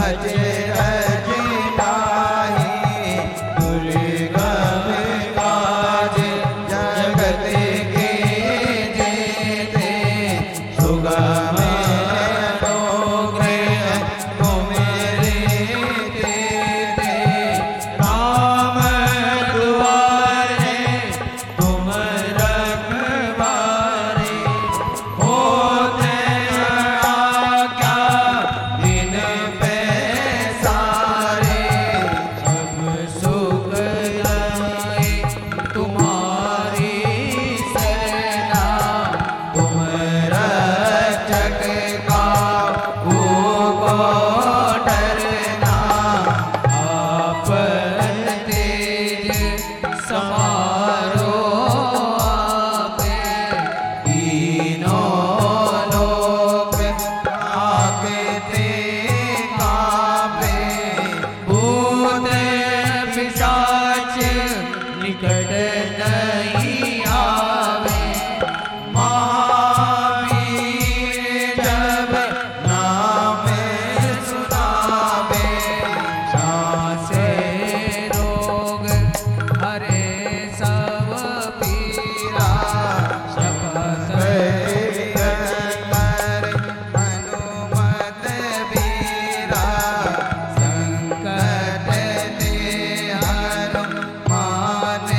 अजय अजय नाही दुर्गा समारो आपे, तीनों लोक कांपते कांपे, भूत पिशाच निकट नहीं आवे। महावीर जब नाम सुनावे, सांसे रोग हरे सब पीरा। शपथ कर हनुमत बीरा, संकट ते हनुमान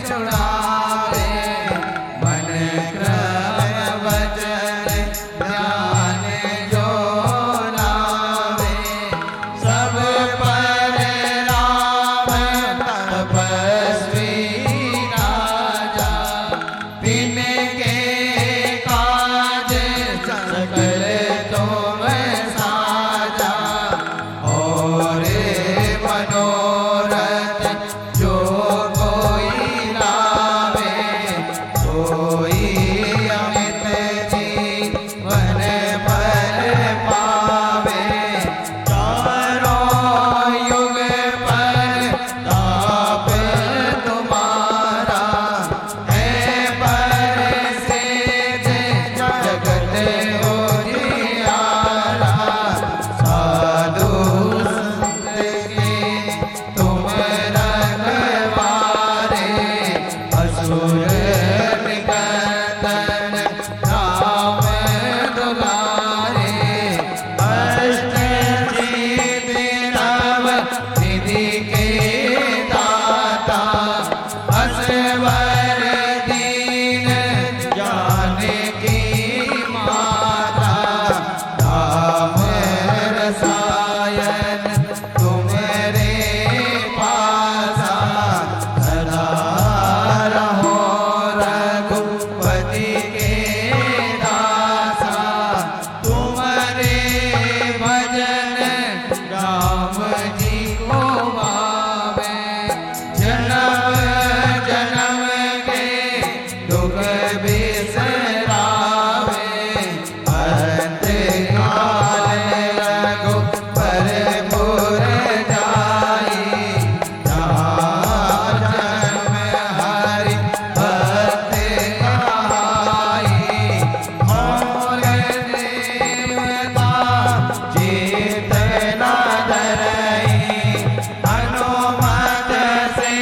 छुड़ावे। मन क्रम वचन ध्यान जो लावे, सब पर राम तपस्वी राजा। तिनके काज सकल तुम साजा, और मनोरथ जो कोई लावे, सोई अमित जीवन फल पावे। चारों युग पर ताप तुम्हारा, है पर सिद्ध जगत उजियारा। साधु संत के तुम रखवारे, असुर निकंदन राम दुलारे। अष्ट सिद्धि नव निधि के दाता, असवर दीन जानकी माता। राम रसायन तुम्हारे पासा, सदा रहो रघुपति के दासा। तुम्हारे भजन राम जी को भावे, जन्म जन्म के दुख बिसरावे। अंत काल रघुपरपुर जाई, जहाँ जन्म हरि भक्त कहाई। और देवता जीत न धरई, हनुमत से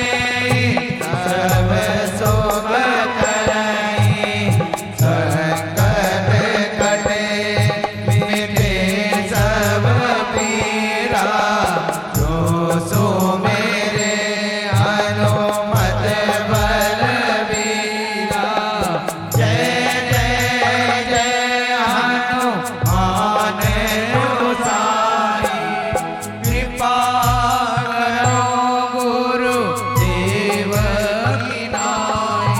सब सुख करई। संकट कटे मिटे सब पीरा, जो सो मेरे हनुमत बलबीरा। जय जय जय हनुमान गोसाई, कृपा करो गुरु देव की नाई।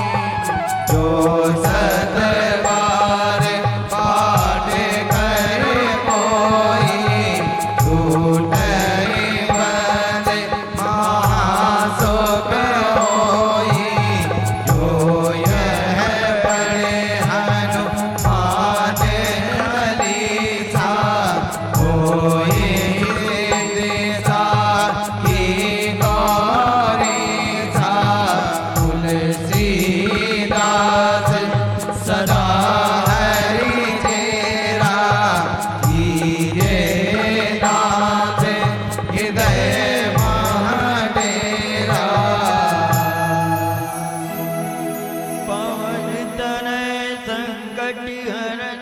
जो सतबार पाठ कर कोई, टूटई बंद महासुख होई। जो यह पढ़े हनुमान चालीसा, होई दिशा की गौरीसा। तुलसीदास सदा हरि चेरा, हीरे नाथ हृदय महाडेरा। पवन तनय संकट हरन,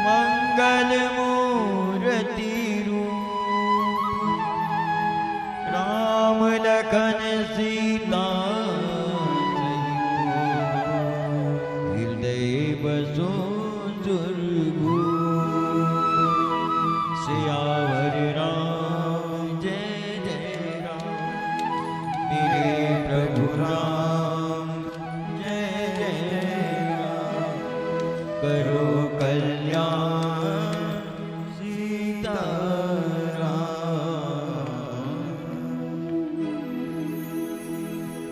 मंगल मूर्ति रूप। राम लखन सीता सहित, हृदय बसो दुर्गु। सियावर राम जय जय राम, मेरे प्रभु राम जय जय राम। करो कल्याण सीताराम।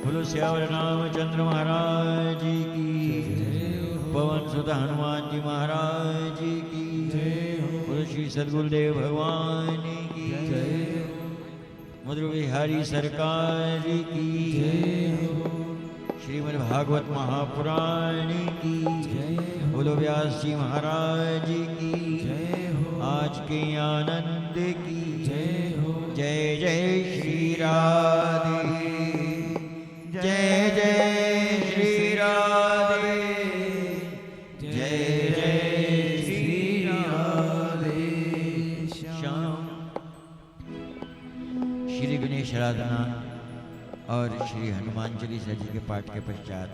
बोलो श्यावर रामचंद्र महाराज जी की, पवन सुत हनुमान जी महाराज जी की, बोलो श्री सद्गुरुदेव भगवान की, मधुर बिहारी सरकार की, श्रीमद् भागवत महापुराण की, बोलो व्यास जी महाराज की, आज के आनंद की, जय जय श्री राधे, जय जय श्री राधे, जय जय श्री राधे श्याम। श्री गणेश आराधना और श्री हनुमान चालीसा जी के पाठ के पश्चात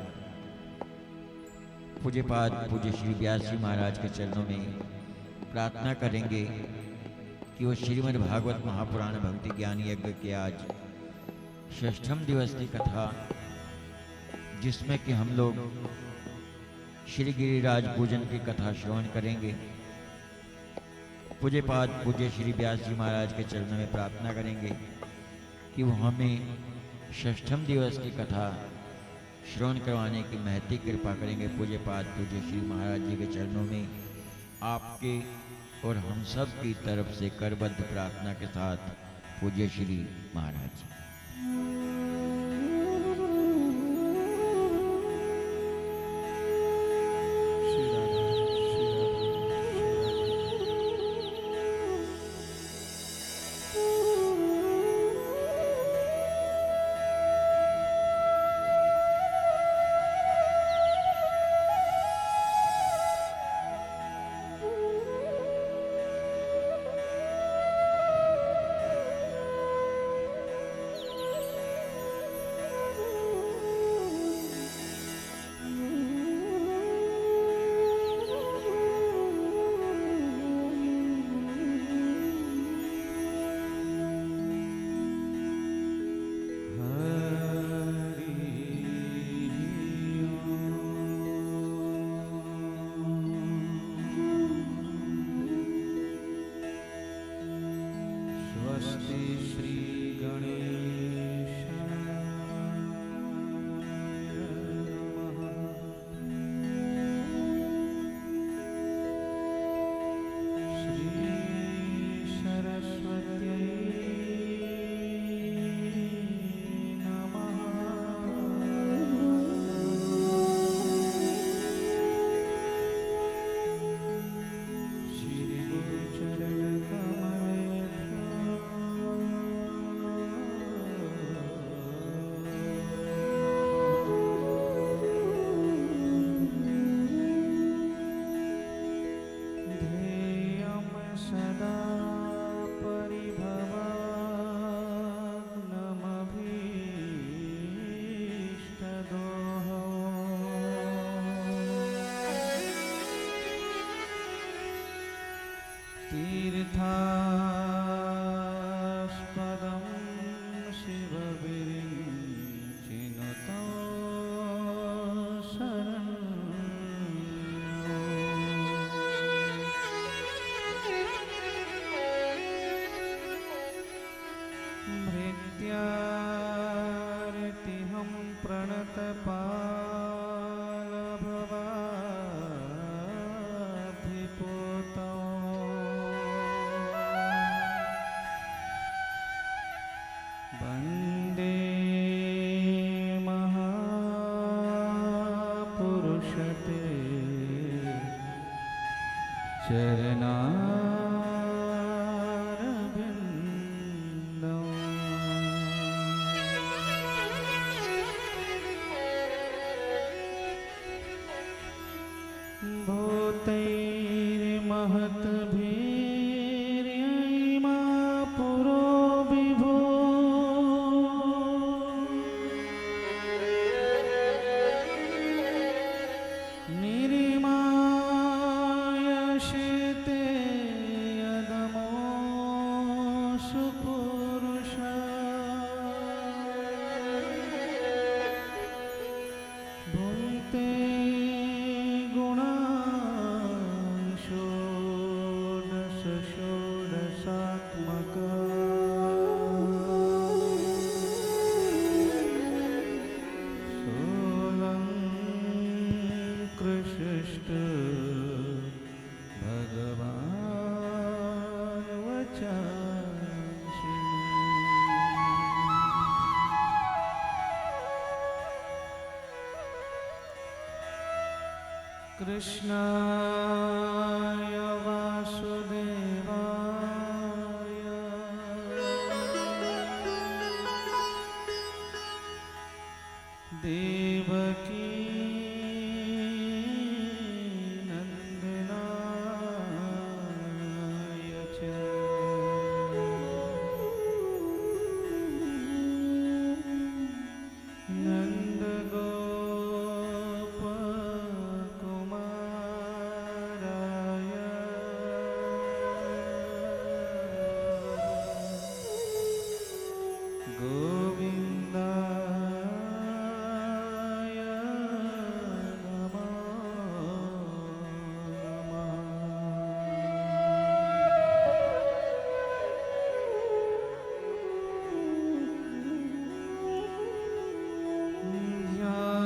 पूज्यपाद पूज्य श्री व्यास जी महाराज के चरणों में प्रार्थना करेंगे कि वो श्रीमद् भागवत महापुराण भक्ति ज्ञान यज्ञ के आज षष्ठम दिवस की कथा, जिसमें कि हम लोग श्री गिरिराज पूजन की कथा श्रवण करेंगे, पूज्यपाद पूज्य श्री व्यास जी महाराज के चरणों में प्रार्थना करेंगे कि वो हमें षष्ठम दिवस की कथा श्रवण करवाने की महती कृपा करेंगे। पूज्यपाद पूज्य श्री महाराज जी के चरणों में आपके और हम सब की तरफ से करबद्ध प्रार्थना के साथ पूज्य श्री महाराज जी। कृष्णाय वासुदेवाय देवकी नंदनाय च नन्दगोपकुमाराय गोविन्दाय नमो नमः।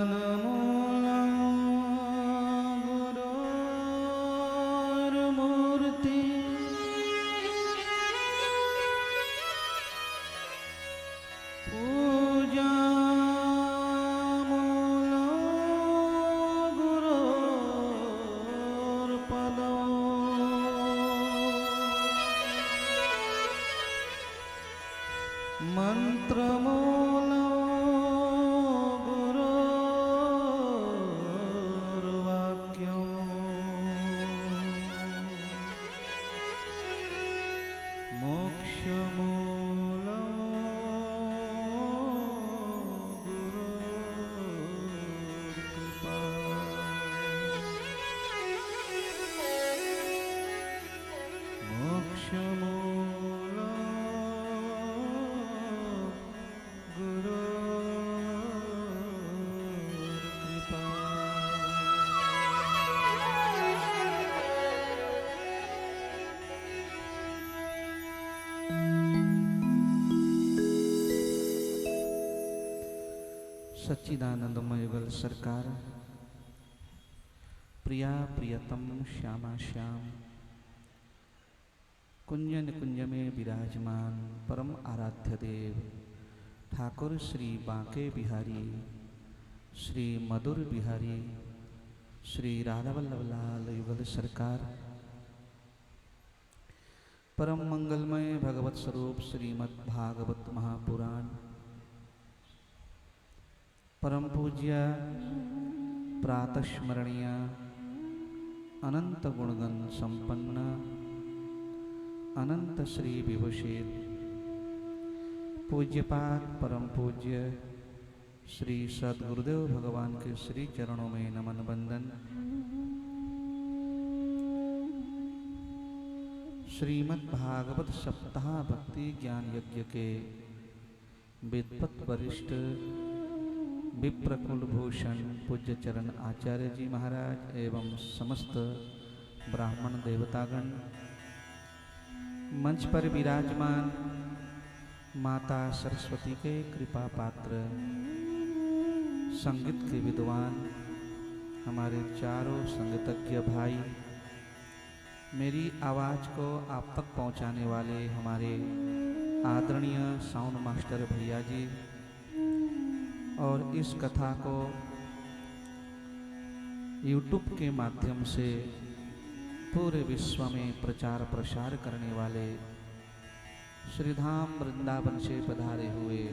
ध्यानमूलं गुरोर्मूर्ति पूजामूलं गुरोर्पदो मन्त्रमूलं गुरोर्वाक्यम् मोक्षमूलं गुरोर्कृपा मोक्षमूलं गुरोर्कृपा सच्चिदानंदमय युगल सरकार प्रिया प्रियतम श्यामा श्याम कुंज निकुंज में विराजमान परम आराध्य देव ठाकुर श्री बांके बिहारी श्री मधुर बिहारी श्री राधा वल्लभ लाल युगल सरकार परम मंगलमय भगवत स्वरूप श्रीमद् भागवत महापुराण परम पूज्य प्रातस्मरणीय अनंत गुणगण संपन्न अनंत श्री विभूषित पूज्यपाद परम पूज्य श्री सद्गुरुदेव भगवान के श्री चरणों में नमन बंदन। श्रीमद् भागवत सप्ताह भक्ति ज्ञान यज्ञ के विद्वत वरिष्ठ विप्रकुल भूषण पूज्य चरण आचार्य जी महाराज एवं समस्त ब्राह्मण देवतागण, मंच पर विराजमान माता सरस्वती के कृपा पात्र संगीत के विद्वान हमारे चारों संगीतज्ञ भाई, मेरी आवाज़ को आप तक पहुंचाने वाले हमारे आदरणीय साउंड मास्टर भैया जी, और इस कथा को YouTube के माध्यम से पूरे विश्व में प्रचार प्रसार करने वाले श्रीधाम वृंदावन से पधारे हुए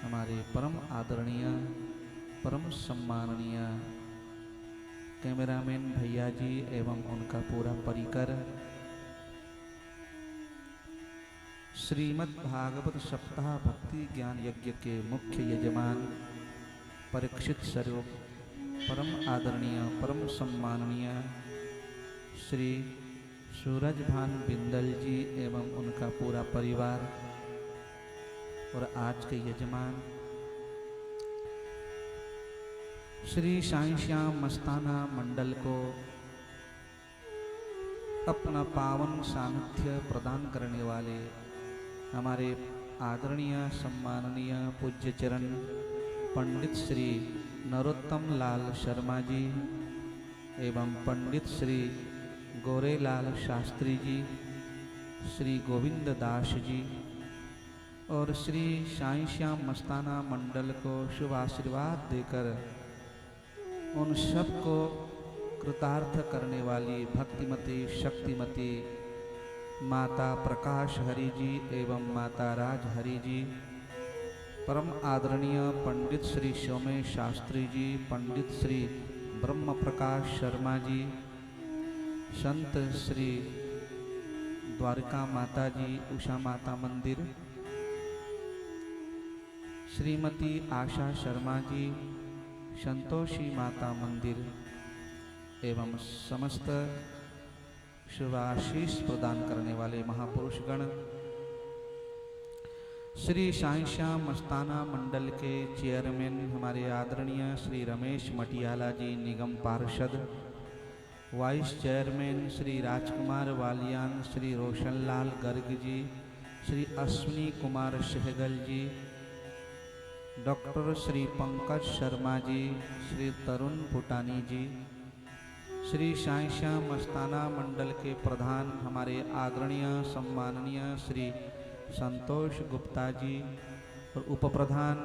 हमारे परम आदरणीय परम सम्माननीय कैमरामैन भैया जी एवं उनका पूरा परिकर, श्रीमद् भागवत सप्ताह भक्ति ज्ञान यज्ञ के मुख्य यजमान परीक्षित स्वरूप परम आदरणीय परम सम्माननीय श्री सूरजभान बिंदल जी एवं उनका पूरा परिवार, और आज के यजमान श्री साईं श्याम मस्ताना मंडल को अपना पावन सानिध्य प्रदान करने वाले हमारे आदरणीय सम्माननीय पूज्य चरण पंडित श्री नरोत्तम लाल शर्मा जी एवं पंडित श्री गोरेलाल शास्त्री जी, श्री गोविंद दास जी और श्री साईं श्याम मस्ताना मंडल को शुभ आशीर्वाद देकर उन सबको कृतार्थ करने वाली भक्तिमती शक्तिमती माता प्रकाश हरि जी एवं माता राज हरि जी, परम आदरणीय पंडित श्री सोमेश शास्त्री जी, पंडित श्री ब्रह्म प्रकाश शर्मा जी, संत श्री द्वारका माता जी उषा माता मंदिर, श्रीमती आशा शर्मा जी संतोषी माता मंदिर एवं समस्त शुभाशीष प्रदान करने वाले महापुरुषगण, श्री साईं श्याम मस्ताना मंडल के चेयरमैन हमारे आदरणीय श्री रमेश मटियाला जी निगम पार्षद, वाइस चेयरमैन श्री राजकुमार वालियान, श्री रोशनलाल गर्ग जी, श्री अश्विनी कुमार सहगल जी, डॉक्टर श्री पंकज शर्मा जी, श्री तरुण भूटानी जी, श्री साईं श्याम मस्ताना मंडल के प्रधान हमारे आदरणीय सम्माननीय श्री संतोष गुप्ता जी और उप प्रधान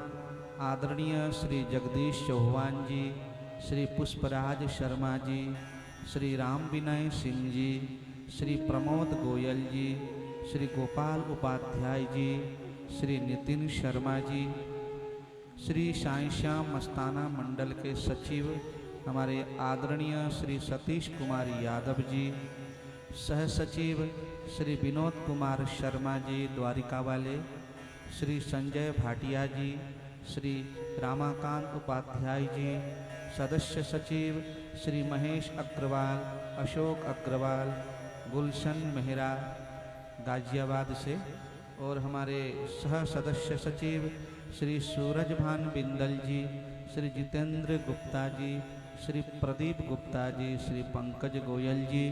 आदरणीय श्री जगदीश चौहान जी, श्री पुष्पराज शर्मा जी, श्री राम विनय सिंह जी, श्री प्रमोद गोयल जी, श्री गोपाल उपाध्याय जी, श्री नितिन शर्मा जी, श्री साईं श्याम मस्ताना मंडल के सचिव हमारे आदरणीय श्री सतीश कुमार यादव जी, सह सचिव श्री विनोद कुमार शर्मा जी द्वारिका वाले, श्री संजय भाटिया जी, श्री रामाकांत उपाध्याय जी, सदस्य सचिव श्री महेश अग्रवाल, अशोक अग्रवाल, गुलशन मेहरा गाजियाबाद से, और हमारे सह सदस्य सचिव श्री सूरजभान बिंदल जी, श्री जितेंद्र गुप्ता जी, श्री प्रदीप गुप्ता जी, श्री पंकज गोयल जी,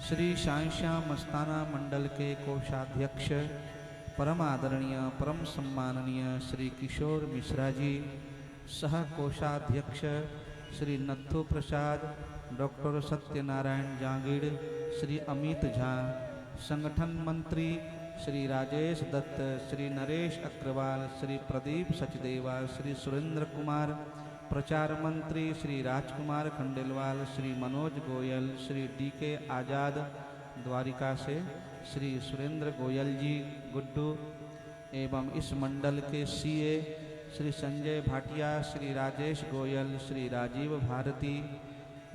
श्री साईं श्याम मस्ताना मंडल के कोषाध्यक्ष परम आदरणीय परम सम्माननीय श्री किशोर मिश्रा जी, सह कोषाध्यक्ष श्री नत्थु प्रसाद, डॉक्टर सत्यनारायण जांगीड़, श्री अमित झा, संगठन मंत्री श्री राजेश दत्त, श्री नरेश अग्रवाल, श्री प्रदीप सचदेवा, श्री सुरेंद्र कुमार, प्रचार मंत्री श्री राजकुमार खंडेलवाल, श्री मनोज गोयल, श्री DK आज़ाद द्वारिका से, श्री सुरेंद्र गोयल जी गुड्डू एवं इस मंडल के CA श्री संजय भाटिया, श्री राजेश गोयल, श्री राजीव भारती,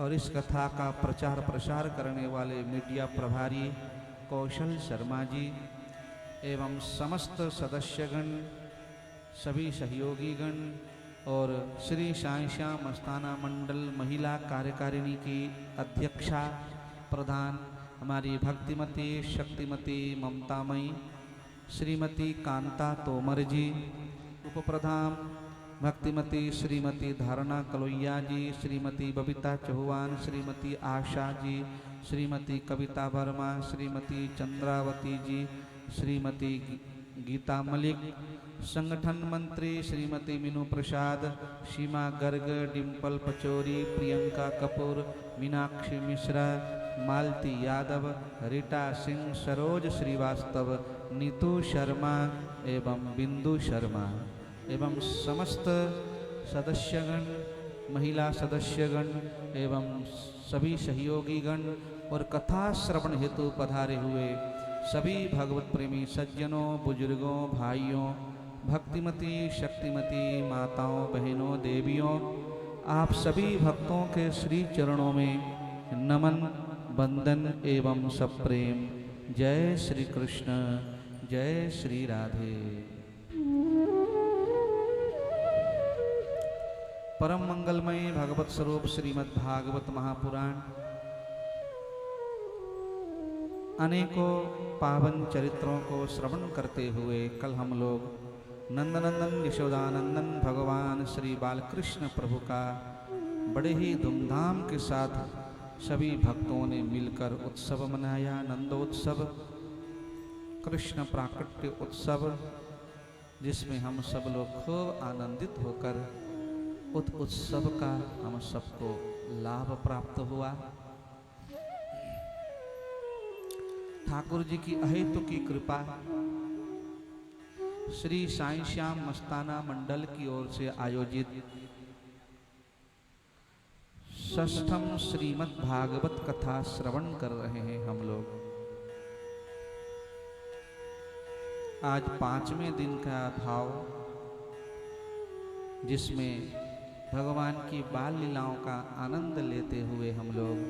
और इस कथा का प्रचार प्रसार करने वाले मीडिया प्रभारी कौशल शर्मा जी एवं समस्त सदस्यगण, सभी सहयोगीगण और श्री साईं श्याम मस्ताना मंडल महिला कार्यकारिणी की अध्यक्षा प्रधान हमारी भक्तिमती शक्तिमती ममतामयी श्रीमती कांता तोमर जी, उप प्रधान भक्तिमती श्रीमती धारणा कलोइया जी, श्रीमती बबीता चौहान, श्रीमती आशा जी, श्रीमती कविता वर्मा, श्रीमती चंद्रावती जी, श्रीमती गीता मलिक, संगठन मंत्री श्रीमती मीनू प्रसाद, सीमा गर्ग, डिम्पल पचौरी, प्रियंका कपूर, मीनाक्षी मिश्रा, मालती यादव, रीटा सिंह, सरोज श्रीवास्तव, नीतू शर्मा एवं बिंदु शर्मा एवं समस्त सदस्यगण, महिला सदस्यगण एवं सभी सहयोगीगण और कथा श्रवण हेतु पधारे हुए सभी भगवत प्रेमी सज्जनों, बुजुर्गों, भाइयों, भक्तिमती शक्तिमती माताओं, बहनों, देवियों, आप सभी भक्तों के श्री चरणों में नमन, वंदन एवं सप्रेम। जय श्री कृष्ण, जय श्री राधे। परम मंगलमय भगवत स्वरूप श्रीमद् भागवत महापुराण अनेकों पावन चरित्रों को श्रवण करते हुए कल हम लोग नंदनंदन यशोदानंदन भगवान श्री बालकृष्ण प्रभु का बड़े ही धूमधाम के साथ सभी भक्तों ने मिलकर उत्सव मनाया। नंदोत्सव, कृष्ण प्राकट्य उत्सव, जिसमें हम सब लोग खूब आनंदित होकर उस उत्सव का हम सबको लाभ प्राप्त हुआ। ठाकुर जी की अहेतु की कृपा श्री साईं श्याम मस्ताना मंडल की ओर से आयोजित षष्ठम श्रीमद् भागवत कथा श्रवण कर रहे हैं हम लोग। आज 5वें दिन का भाव, जिसमें भगवान की बाल लीलाओं का आनंद लेते हुए हम लोग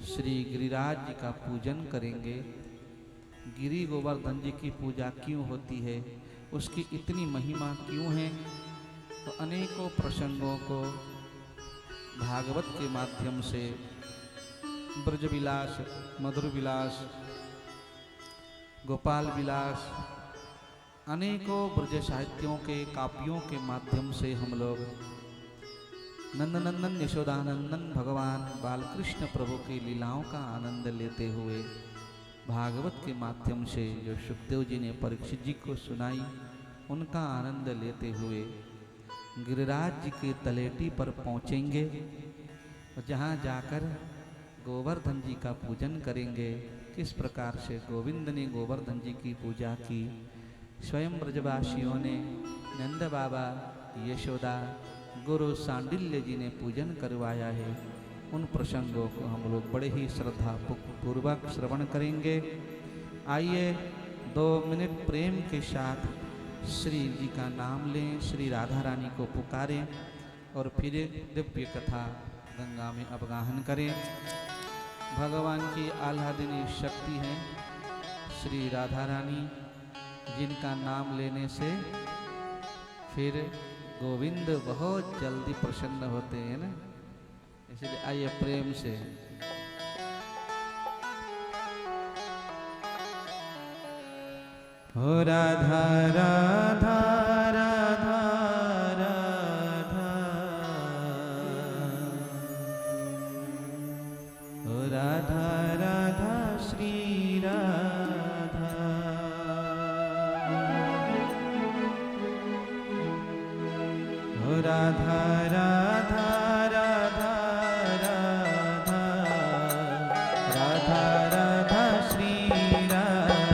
श्री गिरिराज जी का पूजन करेंगे। गिरि गोवर्धन जी की पूजा क्यों होती है, उसकी इतनी महिमा क्यों है, तो अनेकों प्रसंगों को भागवत के माध्यम से ब्रज विलास, मधुर विलास, गोपाल विलास, अनेकों ब्रज साहित्यों के काव्यों के माध्यम से हम लोग नंदनंदन यशोदानंदन भगवान बालकृष्ण प्रभु की लीलाओं का आनंद लेते हुए भागवत के माध्यम से जो सुखदेव जी ने परीक्षित जी को सुनाई, उनका आनंद लेते हुए गिरिराज जी के तलेटी पर पहुँचेंगे और जहाँ जाकर गोवर्धन जी का पूजन करेंगे। किस प्रकार से गोविंद ने गोवर्धन जी की पूजा की, स्वयं ब्रजवासियों ने, नंद बाबा, यशोदा, गुरु सांडिल्य जी ने पूजन करवाया है, उन प्रसंगों को हम लोग बड़े ही श्रद्धा पूर्वक श्रवण करेंगे। आइए 2 मिनट प्रेम के साथ श्री जी का नाम लें, श्री राधा रानी को पुकारें और फिर दिव्य कथा गंगा में अवगाहन करें। भगवान की आह्लादिनी शक्ति है श्री राधा रानी, जिनका नाम लेने से फिर गोविंद बहुत जल्दी प्रसन्न होते हैं ना। इसलिए आइए प्रेम से हो राधा राधा राधा राधा, हो राधा राधा श्री राधा, हो राधा राधा राधा राधा, राधा राधा श्री राधा,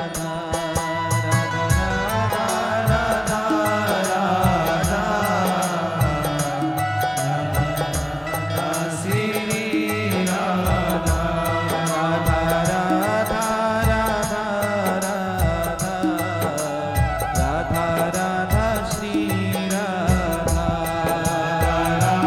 राधा राधा राधा राधा, राधा श्री राधा, राधा राधा राधा राधा, राधा राधा श्री राधा, राधा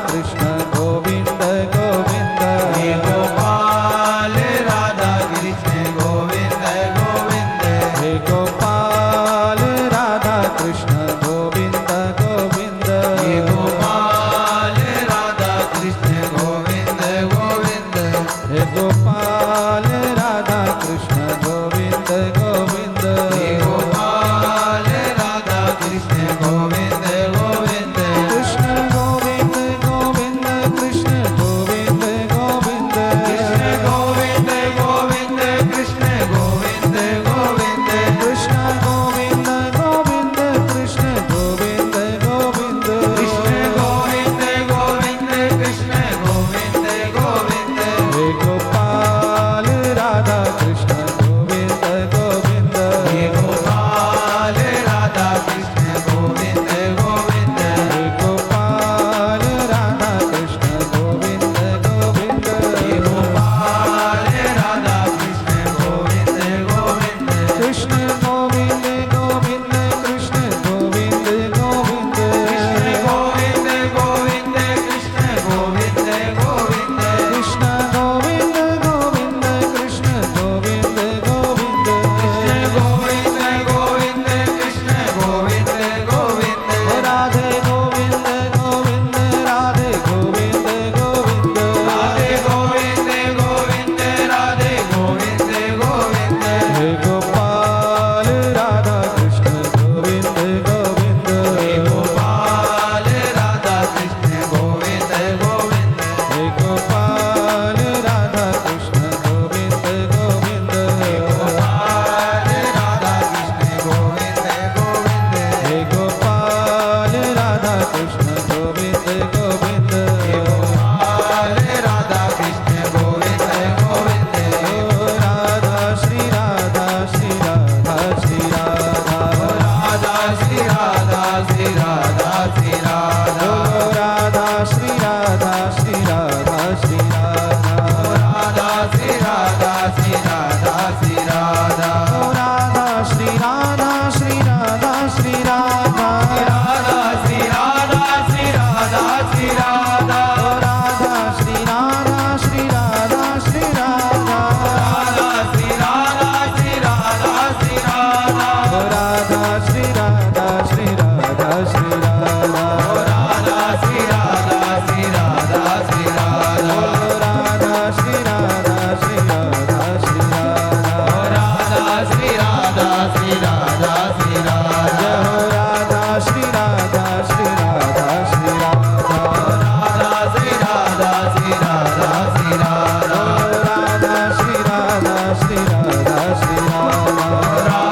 कृष्ण गोविंद गोविंद हे गोपाल राधा कृष्ण गोविंद गोविंद हे गोपाल राधा कृष्ण गोविंद गोविंद हे गोपाल राधा कृष्ण गोविंद गोविंद हे गोपाल राधा कृष्ण गोविंद गोविंद हे गोपाल राधा कृष्ण गोविंद गोविंद कृष्ण गोविंद गोविंद कृष्ण गोविंद गोविंद कृष्ण गोविंद गोविंद कृष्ण गोविंद गोविंद कृष्ण गोविंद गोविंद कृष्ण गोविंद गोविंद कृष्ण गोविंद गोविंद कृष्ण गोविंद गोविंद हे गोपाल राधा कृष्ण गोविंद गोविंद हे गोपाल राधा कृष्ण गोविंद गोविंद हे गोपाल राधा कृष्ण गोविंद गोविंद हे गोपाल राधा कृष्ण गोविंद गोविंद कृष्ण गोविंद गोविंद कृष्ण गोविंद गोविंद कृष्ण गोविंद गोविंद कृष्ण गोविंद गोविंद कृष्ण गोविंद गोविंद कृष्ण गोविंद गोविंद कृष्ण गोविंद गोविंद कृष्ण गोविंद गोविंद राधे गोविंद गोविंद राधे गोविंद गोविंद राधे गोविंद गोविंद राधे गोविंद गोविंद हे गोपाल राधा कृष्ण गोविंद गोविंद हे गोपाल राधा कृष्ण गोविंद गोविंद हे गोपाल राधा कृष्ण गोविंद गोविंद गोपाल राधा कृष्ण गोविंद गोविंद हे गोपाल राधा कृष्ण गोविंद गोविंद गोपाल राधा कृष्ण गोविंद गोविंद राधा श्री राधा श्री राधा श्री राधा राधा श्री राधा श्री राधा श्री राधा राधा श्री राधा श्री राधा श्री राधा राधा श्री राधा श्री राधा श्री राधा राधा श्री राधा श्री राधा श्री राधा राधा श्री राधा श्री राधा श्री राधा राधा श्री राधा श्री राधा श्री राधा राधा श्री राधा श्री राधा श्री राधा राधा श्री राधा श्री राधा श्री राधा राधा श्री राधा श्री राधा श्री राधा राधा श्री राधा श्री राधा श्री राधा राधा श्री राधा श्री राधा श्री राधा राधा श्री राधा श्री राधा श्री राधा राधा श्री राधा श्री राधा श्री राधा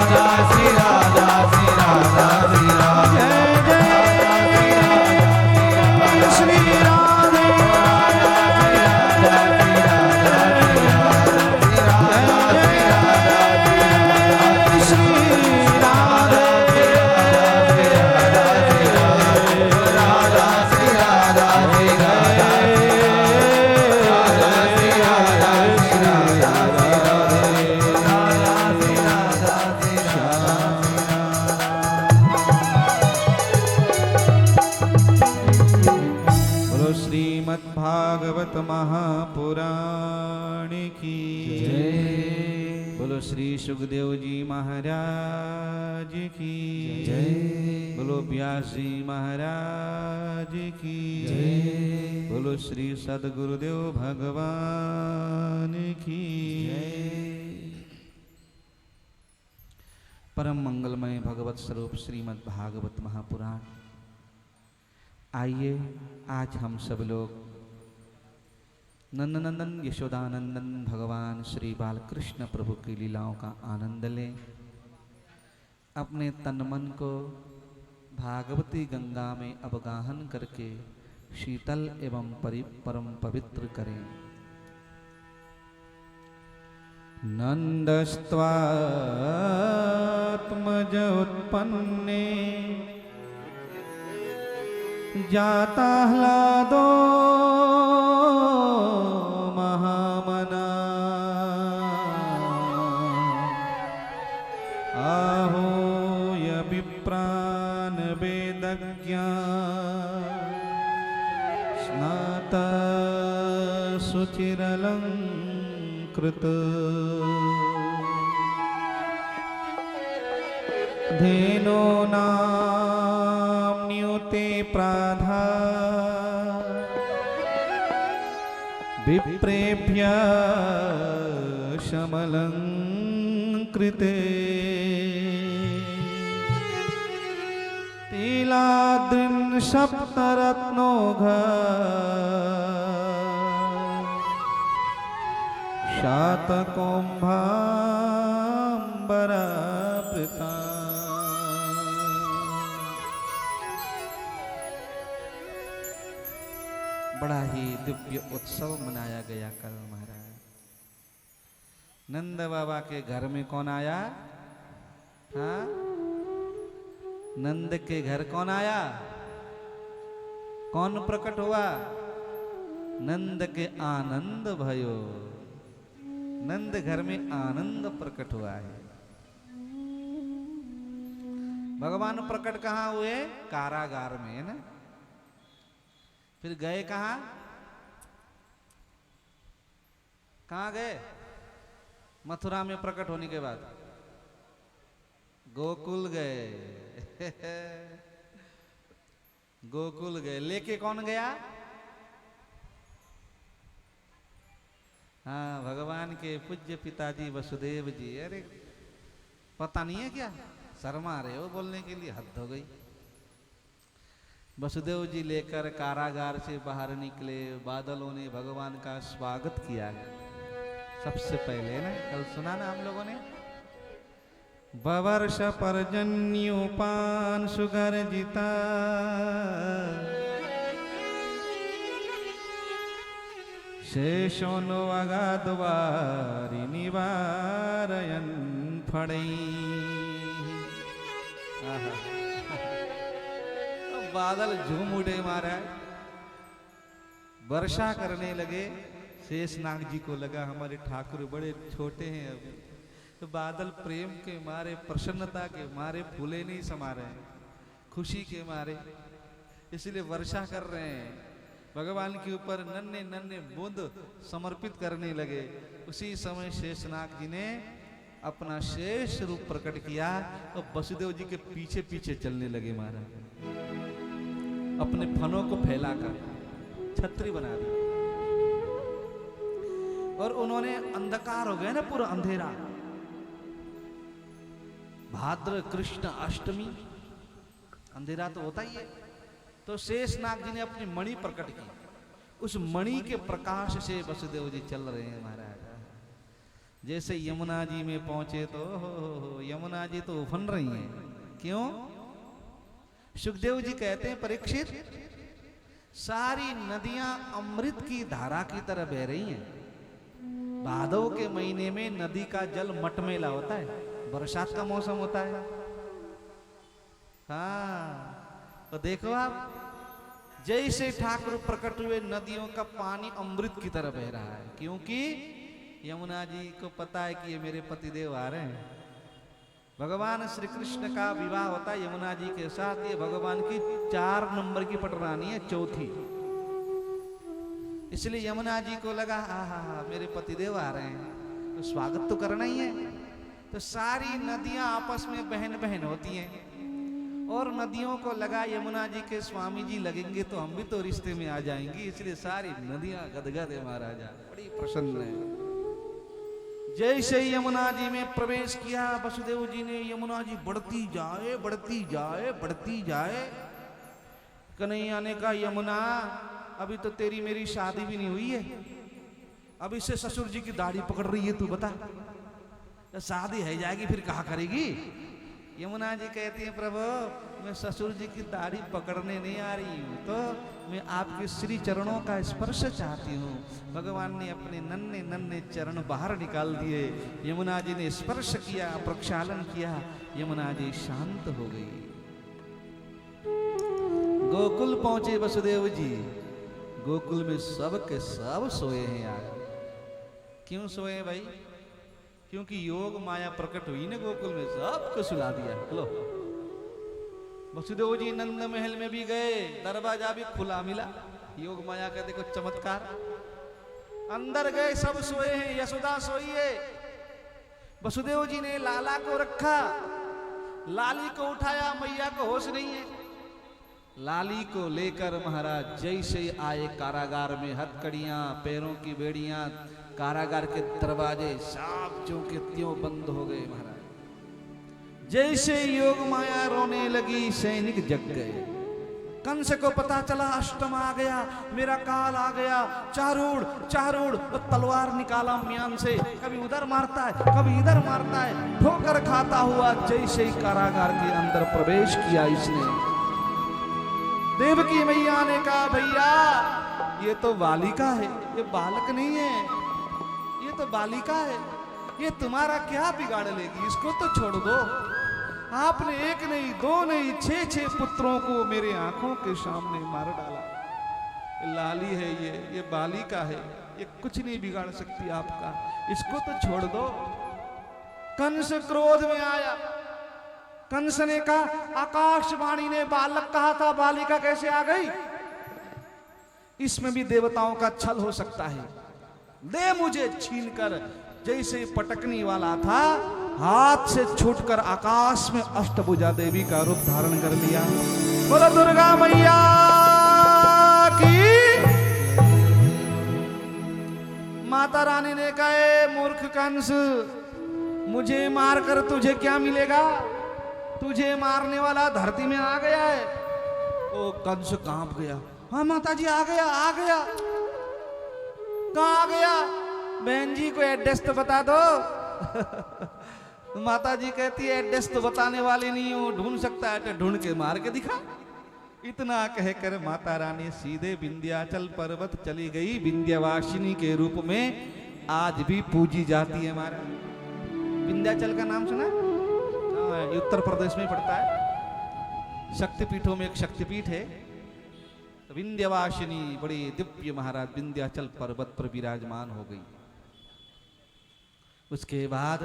राधा श्री राधा श्री राधा श्री राधा राधा श्री राधा श्री राधा श्री राधा जय जय श्री राधे श्री राधे बोलो श्रीमद्भागवत महापुराण की जय। बोलो श्री सुखदेव जी महाराज की जय। बोलो व्यास जी महाराज की जय। बोलो श्री सद्गुरुदेव भगवान की जय। परम मंगलमय भगवत स्वरूप श्रीमद् भागवत महापुराण। आइए आज हम सब लोग नंदनंदन यशोदानंदन भगवान श्री बालकृष्ण प्रभु की लीलाओं का आनंद लें। अपने तन मन को भागवती गंगा में अवगाहन करके शीतल एवं परम पवित्र करें। नंदस्त्वात्मज उत्पन्ने जाता ह्लादो महामना आहूय विप्रान् वेदज्ञा तप्त सुचिरलंकृत धेनूनाम्न्युते प्राधा विप्रेभ्य शमलंकृते तिलाद्रिन् सप्तरत्नौघ शातकुम्भाम्बरावृता। बड़ा ही दिव्य उत्सव मनाया गया कल महाराज। नंद बाबा के घर में कौन आया? हाँ, नंद के घर कौन आया? कौन प्रकट हुआ? नंद के आनंद भयो। नंद घर में आनंद प्रकट हुआ है। भगवान प्रकट कहाँ हुए? कारागार में, है ना। फिर गए कहाँ? कहाँ गए? मथुरा में प्रकट होने के बाद गोकुल गए। गोकुल गए। लेके कौन गया? हाँ, भगवान के पूज्य पिताजी वसुदेव जी। अरे पता नहीं है क्या? शर्मा रहे हो बोलने के लिए, हद हो गई। वसुदेव जी लेकर कारागार से बाहर निकले। बादलों ने भगवान का स्वागत किया है सबसे पहले, ना। कल सुना ना हम लोगों ने। बवर्ष पर्जन्योपान सुगर्जिता शेषोनो अगाधवारि निवारयन् फणै। बादल झूम उठे महाराज, वर्षा करने लगे। शेषनाग जी को लगा हमारे ठाकुर बड़े छोटे हैं अभी, तो बादल प्रेम के मारे, प्रसन्नता के मारे फूले नहीं समा रहे हैं, खुशी के मारे, इसलिए वर्षा कर रहे हैं। भगवान के ऊपर नन्हे नन्हे बूंद समर्पित करने लगे। उसी समय शेषनाग जी ने अपना शेष रूप प्रकट किया और वसुदेव जी के पीछे पीछे चलने लगे महाराज। अपने फनों को फैलाकर छतरी बना दी और उन्होंने, अंधकार हो गया ना, पूरा अंधेरा। भाद्र कृष्ण अष्टमी, अंधेरा तो होता ही है। तो शेषनाग जी ने अपनी मणि प्रकट की। उस मणि के प्रकाश से वसुदेव जी चल रहे हैं महाराज। जैसे यमुना जी में पहुंचे तो हो यमुना जी तो उफन रही हैं। क्यों? सुखदेव जी कहते हैं, परीक्षित, सारी नदियां अमृत की धारा की तरह बह रही हैं। भादव के महीने में नदी का जल मटमेला होता है, बरसात का मौसम होता है। हाँ, तो देखो आप, जैसे ठाकुर प्रकट हुए नदियों का पानी अमृत की तरह बह रहा है, क्योंकि यमुना जी को पता है कि ये मेरे पतिदेव आ रहे हैं। भगवान श्री कृष्ण का विवाह होता है यमुना जी के साथ। ये भगवान की 4 नंबर की पटरानी है, चौथी। इसलिए यमुना जी को लगा हा मेरे पतिदेव आ रहे हैं, तो स्वागत तो करना ही है। तो सारी नदियां आपस में बहन बहन होती हैं और नदियों को लगा यमुना जी के स्वामी जी लगेंगे तो हम भी तो रिश्ते में आ जाएंगी। इसलिए सारी नदियां गदगद है महाराजा, बड़ी प्रसन्न है। जैसे यमुना जी में प्रवेश किया वसुदेव जी ने, यमुना जी बढ़ती जाए बढ़ती जाए बढ़ती जाए। कन्हैया ने कहा, यमुना अभी तो तेरी मेरी शादी भी नहीं हुई है, अभी से ससुर जी की दाढ़ी पकड़ रही है, तू बता। तो शादी है जाएगी फिर कहा करेगी? यमुना जी कहती है, प्रभु मैं ससुर जी की दाढ़ी पकड़ने नहीं आ रही हूँ, तो मैं आपके श्री चरणों का स्पर्श चाहती हूँ। भगवान ने अपने नन्हे नन्हे चरण बाहर निकाल दिए। यमुना जी ने स्पर्श किया, प्रक्षालन किया, यमुना जी शांत हो गई। गोकुल पहुंचे वसुदेव जी। गोकुल में सब के सब सोए हैं यार। क्यों सोए हैं भाई? क्योंकि योग माया प्रकट हुई ना गोकुल में, सबको सुला दिया। लो, वसुदेव जी नंद महल में भी गए, दरवाजा भी खुला मिला। योग माया का देखो चमत्कार। अंदर गए, सब सोए हैं, यशोदा सोई है। वसुदेव जी ने लाला को रखा, लाली को उठाया, मैया को होश नहीं है। लाली को लेकर महाराज जैसे आए कारागार में, हथकड़ियां, पैरों की बेड़ियां, कारागार के दरवाजे साफ ज्यों के त्यों बंद हो गए। महाराज जैसे योग माया रोने लगी, सैनिक जग गए। कंस को पता चला अष्टम आ गया, मेरा काल आ गया। चारूड़ चारूड़ तलवार निकाला म्यान से, कभी उधर मारता है, कभी इधर मारता है। ठोकर खाता हुआ जैसे ही कारागार के अंदर प्रवेश किया इसने, देवकी मैया ने कहा भैया ये तो बालिका है, ये बालक नहीं है, ये तो बालिका है, ये तुम्हारा क्या बिगाड़ लेगी, इसको तो छोड़ दो। आपने एक नहीं, दो नहीं, 6 पुत्रों को मेरे आंखों के सामने मार डाला। ये लाली है, ये बालिका है, ये कुछ नहीं बिगाड़ सकती आपका, इसको तो छोड़ दो। कंस क्रोध में आया। कंस ने कहा आकाशवाणी ने बालक कहा था, बालिका कैसे आ गई? इसमें भी देवताओं का छल हो सकता है। दे मुझे छीनकर। जैसे पटकनी वाला था, हाथ से छूटकर आकाश में अष्टभुजा देवी का रूप धारण कर लिया। बोलो दुर्गा मैया की। माता रानी ने कहा मूर्ख कंस, मुझे मारकर तुझे क्या मिलेगा? तुझे मारने वाला धरती में आ गया है। ओ कंस कांप गया। हाँ माता जी आ गया, आ गया। कहाँ आ गया? बहन जी को एड्रेस तो बता दो। माता जी कहती है एड्रेस तो बताने वाली नहीं हूं, ढूंढ सकता है तो ढूंढ के मार के दिखा। इतना कहकर माता रानी सीधे विंध्याचल पर्वत चली गई। विंध्यवासिनी के रूप में आज भी पूजी जाती है। हमारा विंध्याचल का नाम सुना? उत्तर प्रदेश में पड़ता है। शक्तिपीठों में एक शक्तिपीठ है विंध्यवासिनी, बड़ी दिव्य महाराज विंध्याचल पर्वत पर विराजमान हो गई। उसके बाद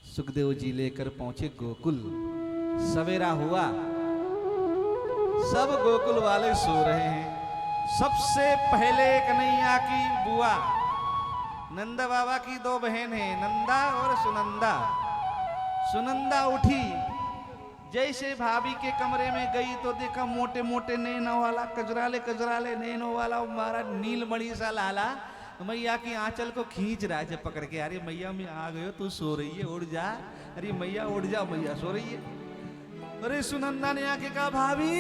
सुखदेव जी लेकर पहुंचे गोकुल। सवेरा हुआ, सब गोकुल वाले सो रहे हैं। सबसे पहले कन्हैया की बुआ नंदा बाबा की 2 बहन हैं, नंदा और सुनंदा। सुनंदा उठी, जैसे भाभी के कमरे में गई तो देखा मोटे मोटे नैनों वाला, कजराले कजराले नैनों वाला महाराज नीलमणि सा लाला मैया की आंचल को खींच रहा है पकड़ के। अरे मैया मैं आ गयो, तू सो रही है, उड़ जा। अरे मैया उड़ जा, मैया सो रही है। अरे सुनंदा ने आके कहा भाभी,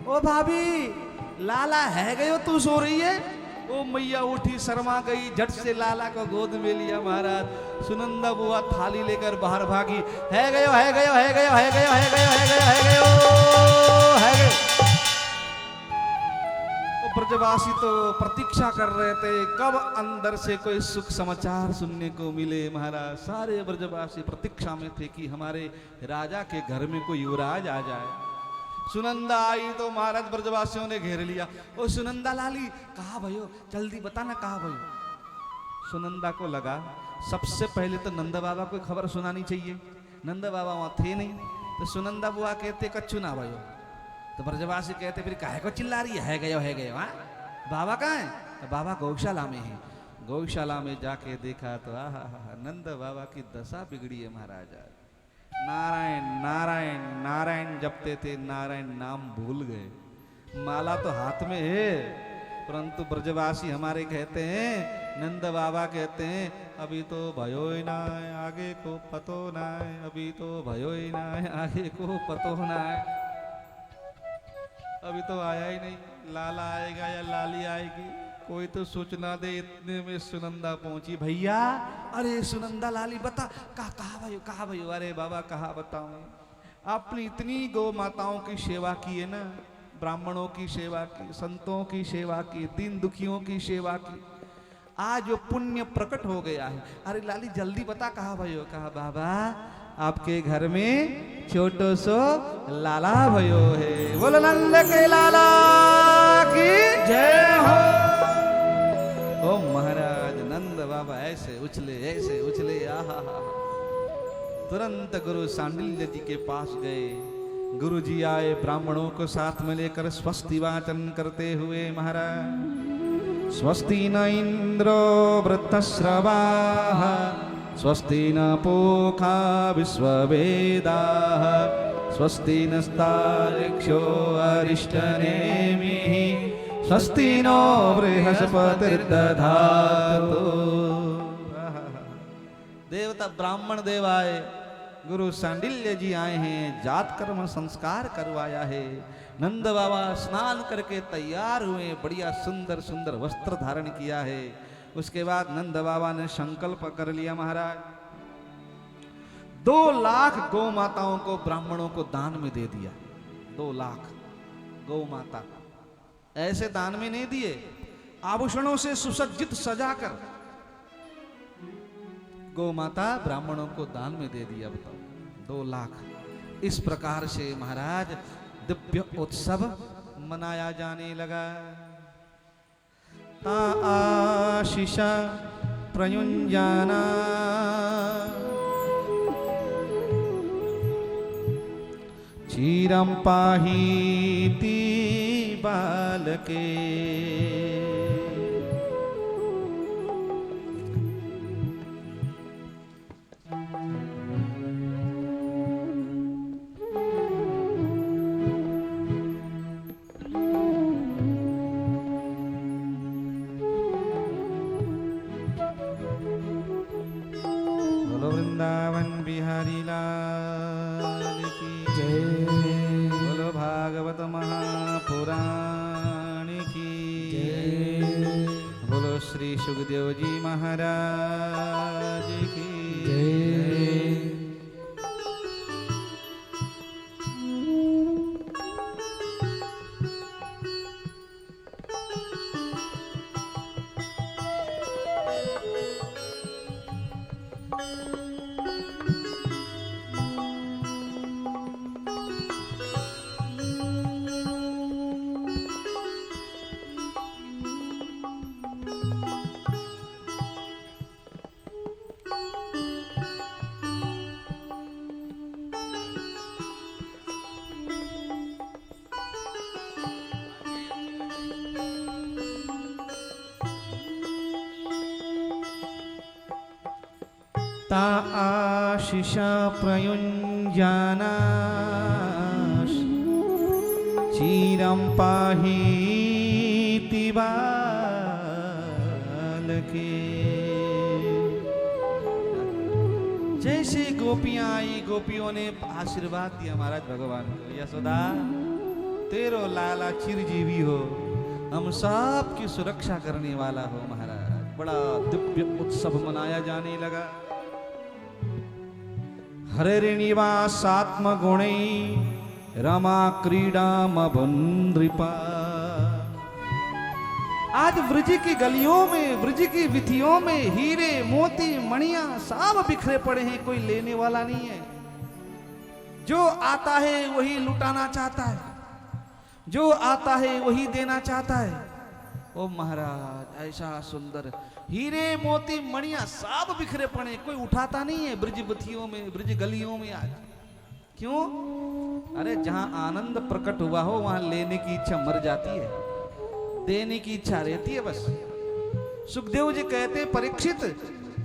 ओ भाभी लाला है गयो, तू सो रही है? ओ मैया उठी, शर्मा गई, झट से लाला को गोद में लिया महाराज। सुनंदा बुआ थाली लेकर बाहर भागी। है गयो, है गयो, है गयो, है गयो, है गयो, है गयो, है गयो, है गयो। ब्रजवासी तो प्रतीक्षा कर रहे थे कब अंदर से कोई सुख समाचार सुनने को मिले। महाराज सारे ब्रजवासी प्रतीक्षा में थे कि हमारे राजा के घर में कोई युवराज आ जाए। सुनंदा आई तो महाराज ब्रजवासियों ने घेर लिया। ओ सुनंदा लाली, कहा भयो, जल्दी बताना कहा भयो। सुनंदा को लगा सबसे पहले तो नंदा बाबा को खबर सुनानी चाहिए। नंदा बाबा वहां थे नहीं, तो सुनंदा बुआ कहते कच्चू ना भयो। तो ब्रजवासी कहते फिर काहे को चिल्ला रही है गयो, है गयो। हाँ बाबा कहाँ है? तो बाबा गौशाला में है। गौशाला में जाके देखा तो आहा नंद बाबा की दशा बिगड़ी है महाराज। नारायण नारायण नारायण जपते थे, नारायण नाम भूल गए। माला तो हाथ में है, परंतु ब्रजवासी हमारे कहते हैं, नंद बाबा कहते हैं अभी तो भयो ही ना है, आगे को पतो ना है, अभी तो भयो ही ना है, आगे को पतो ना है। अभी तो आया ही नहीं, लाला आएगा या लाली आएगी, कोई तो सूचना दे। इतने में सुनंदा पहुंची। भैया, अरे सुनंदा लाली बता, कहा भयो, कहा भयो। अरे बाबा कहा बताऊं, आपने इतनी गौ माताओं की सेवा की है ना, ब्राह्मणों की सेवा की, संतों की सेवा की, दीन दुखियों की सेवा की, आज वो पुण्य प्रकट हो गया है। अरे लाली जल्दी बता कहा भयो। कहा बाबा आपके घर में छोटो सो लाला भयो है। बोलो नंद के लाला की जय हो। ओ महाराज नंद बाबा ऐसे उछले, आहा। तुरंत गुरु सांडिल्य जी के पास गए। गुरु जी आए ब्राह्मणों को साथ में लेकर स्वस्ति वाचन करते हुए महाराज। स्वस्ति न इंद्रो वृद्धश्रवाः स्वस्ति न पूषा विश्ववेदाः स्वस्ति नस्तार्क्ष्यो अरिष्टनेमिः स्वस्ति नो बृहस्पतिर्दधातु। देवता ब्राह्मण देव आए, गुरु सांडिल्य जी आए हैं, जात कर्म संस्कार करवाया है। नंद बाबा स्नान करके तैयार हुए, बढ़िया सुंदर सुंदर वस्त्र धारण किया है। उसके बाद नंद बाबा ने संकल्प कर लिया महाराज 2 लाख गौ माताओं को ब्राह्मणों को दान में दे दिया। 2 लाख गौ माता ऐसे दान में नहीं दिए, आभूषणों से सुसज्जित सजाकर गौ माता ब्राह्मणों को दान में दे दिया। बताओ 2 लाख। इस प्रकार से महाराज दिव्य उत्सव मनाया जाने लगा। ता आशीषा प्रयुञ्जाना क्षीरं पाहीति बालके वृंदावन बिहारी लाल की जय। बोलो भागवत महापुराण की जय। बोलो श्री सुखदेव जी महाराज की जय। ता आशीषा प्रयुञ्जाना क्षीरं पाहीति बालके। जैसे गोपियां आई, गोपियों ने आशीर्वाद दिया महाराज भगवान को, यशोदा तेरो लाला चिरजीवी हो, हम सब की सुरक्षा करने वाला हो महाराज। बड़ा दिव्य उत्सव मनाया जाने लगा। हरिनिवासात्म गुणै रमा क्रीडा मभुनृपा। आज ब्रज की गलियों में, ब्रज की विथियों में हीरे मोती मणियां सब बिखरे पड़े हैं, कोई लेने वाला नहीं है। जो आता है वही लुटाना चाहता है, जो आता है वही देना चाहता है। ओ महाराज ऐसा सुंदर हीरे मोती मणियां सब बिखरे पड़े, कोई उठाता नहीं है ब्रज बथियों में, ब्रज गलियों में। आज क्यों? अरे जहां आनंद प्रकट हुआ हो वहां लेने की इच्छा मर जाती है, देने की इच्छा रहती है बस। सुखदेव जी कहते परीक्षित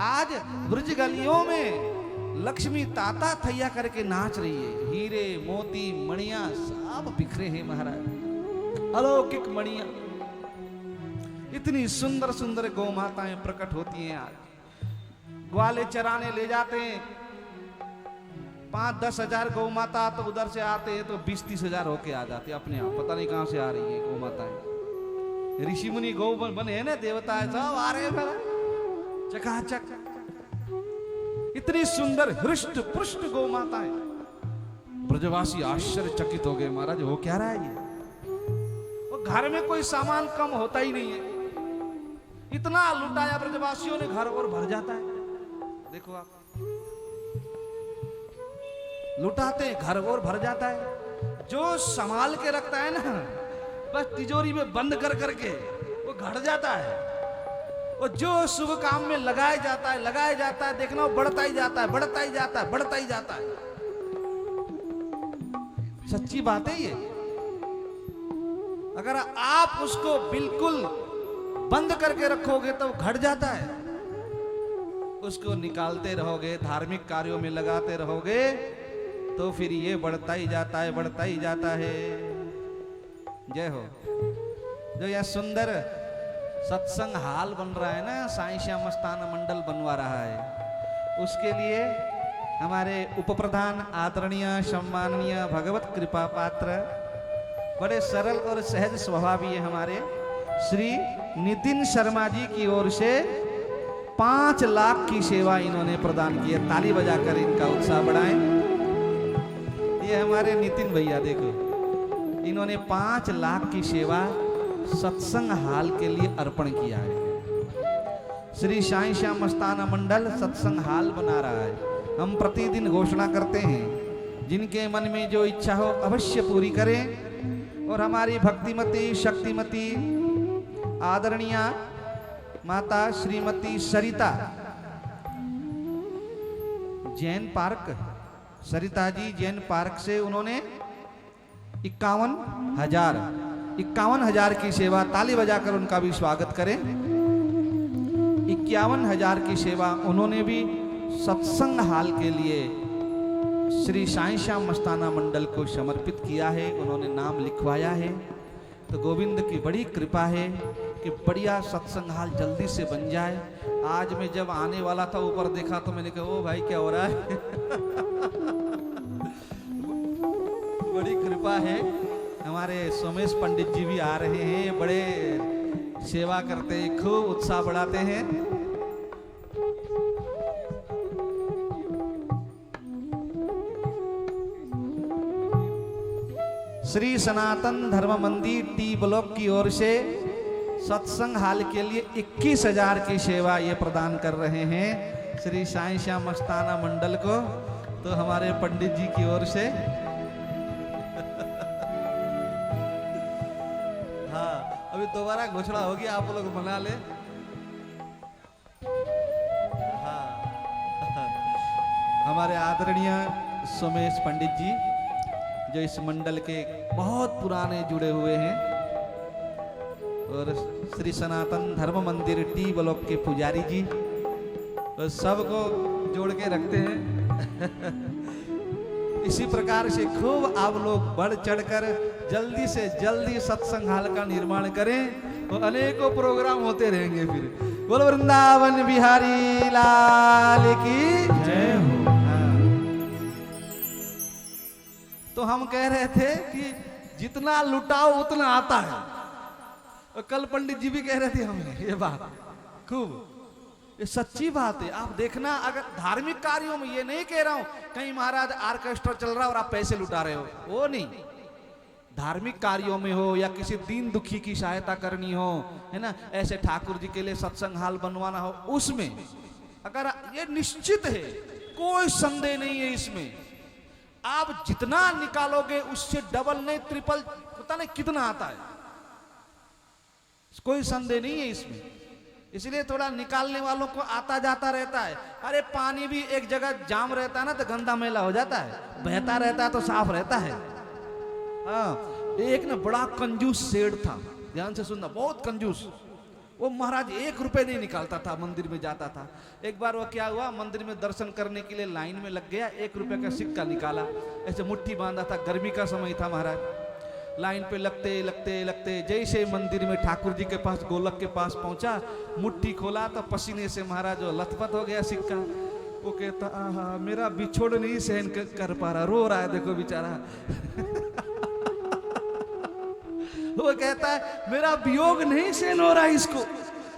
आज ब्रज गलियों में लक्ष्मी ताता थैया करके नाच रही है, हीरे मोती मणियां सब बिखरे हैं महाराज, अलौकिक मणियां। इतनी सुंदर सुंदर गौ माताएं प्रकट होती हैं। आज ग्वाले चराने ले जाते हैं, 5-10 हजार गौ माता तो उधर से आते हैं तो 20-30 हजार होके आ जाते अपने आप, पता नहीं कहां से आ रही है गौ माताएं। ऋषि मुनि गौ बने हैं ना, देवता है सब आ रहे हैं चकाचक। इतनी सुंदर हृष्ट पुष्ट गौ माताएं। ब्रजवासी आश्चर्यचकित हो गए, महाराज हो क्या रहा है ये? वो घर में कोई सामान कम होता ही नहीं है, इतना लुटाया ब्रजवासियों ने, घर और भर जाता है। देखो आप लुटाते हैं, घर और भर जाता है। जो संभाल के रखता है ना, बस तिजोरी में बंद कर करके वो घट जाता है। और जो शुभ काम में लगाया जाता है, देखना वो बढ़ता ही जाता है, बढ़ता ही जाता है, बढ़ता ही जाता है। सच्ची बात है ये। अगर आप उसको बिल्कुल बंद करके रखोगे तो घट जाता है, उसको निकालते रहोगे, धार्मिक कार्यों में लगाते रहोगे तो फिर ये बढ़ता ही जाता है, बढ़ता ही जाता है। जय हो। जो यह सुंदर सत्संग हाल बन रहा है ना, साईं श्याम मस्ताना मंडल बनवा रहा है, उसके लिए हमारे उप प्रधान आदरणीय सम्माननीय भगवत कृपा पात्र, बड़े सरल और सहज स्वभावी हमारे श्री नितिन शर्मा जी की ओर से 5 लाख की सेवा इन्होंने प्रदान की है। ताली बजाकर इनका उत्साह बढ़ाएं। ये हमारे नितिन भैया देखो, इन्होंने 5 लाख की सेवा सत्संग हाल के लिए अर्पण किया है। श्री साईं श्याम मस्ताना मंडल सत्संग हाल बना रहा है। हम प्रतिदिन घोषणा करते हैं, जिनके मन में जो इच्छा हो अवश्य पूरी करें। और हमारी भक्तिमती शक्तिमती आदरणीय माता श्रीमती सरिता जैन पार्क, सरिता जी जैन पार्क से उन्होंने 51,000 की सेवा, ताली बजाकर उनका भी स्वागत करें। 51,000 की सेवा उन्होंने भी सत्संग हाल के लिए श्री साईं श्याम मस्ताना मंडल को समर्पित किया है, उन्होंने नाम लिखवाया है। तो गोविंद की बड़ी कृपा है कि बढ़िया सत्संग हाल जल्दी से बन जाए। आज मैं जब आने वाला था ऊपर देखा तो मैंने कहा ओ भाई क्या हो रहा है। बड़ी कृपा है, हमारे सोमेश पंडित जी भी आ रहे हैं, बड़े सेवा करते हैं, खूब उत्साह बढ़ाते हैं। श्री सनातन धर्म मंदिर टी ब्लॉक की ओर से सत्संग हाल के लिए 21,000 की सेवा ये प्रदान कर रहे हैं श्री साईं श्याम मस्ताना मंडल को। तो हमारे पंडित जी की ओर से हाँ, अभी दोबारा घोषणा होगी, आप लोग मना ले। हाँ, हमारे आदरणीय सोमेश पंडित जी जो इस मंडल के बहुत पुराने जुड़े हुए हैं और श्री सनातन धर्म मंदिर टी ब्लॉक के पुजारी जी, तो सबको जोड़ के रखते हैं। इसी प्रकार से खूब आप लोग बढ़ चढ़कर जल्दी से जल्दी सत्संग हाल का निर्माण करें, तो अनेकों प्रोग्राम होते रहेंगे। फिर बोलो वृंदावन बिहारी लाल की जय हो। तो हम कह रहे थे कि जितना लुटाओ उतना आता है, और कल पंडित जी भी कह रहे थे हमें ये बात, खूब ये सच्ची बात है। आप देखना, अगर धार्मिक कार्यों में, ये नहीं कह रहा हूं कहीं महाराज ऑर्केस्ट्रा चल रहा है और आप पैसे लुटा रहे हो, वो नहीं। धार्मिक कार्यों में हो या किसी दीन दुखी की सहायता करनी हो, है ना, ऐसे ठाकुर जी के लिए सत्संग हाल बनवाना हो, उसमें अगर ये निश्चित है, कोई संदेह नहीं है इसमें, आप जितना निकालोगे उससे डबल नहीं ट्रिपल पता नहीं कितना आता है, कोई संदेह नहीं है इसमें। इसलिए थोड़ा निकालने वालों को आता जाता रहता है। अरे पानी भी एक जगह जाम रहता है ना तो गंदा मैला हो जाता है, बहता रहता है तो साफ रहता है। हाँ, एक ना बड़ा कंजूस सेठ था, ध्यान से सुनना, बहुत कंजूस। वो महाराज 1 रुपए नहीं निकालता था, मंदिर में जाता था। एक बार वो क्या हुआ, मंदिर में दर्शन करने के लिए लाइन में लग गया, 1 रुपए का सिक्का निकाला, ऐसे मुट्ठी बांधा था, गर्मी का समय था महाराज। लाइन पे लगते लगते लगते जैसे मंदिर में ठाकुर जी के पास गोलक के पास पहुंचा, मुट्ठी खोला तो पसीने से महाराज लथपथ हो गया सिक्का। वो कहता आहा मेरा बिछोड़ नहीं सहन कर पा रहा, रो रहा है देखो बेचारा। वो कहता है मेरा वियोग नहीं सहन हो रहा है इसको,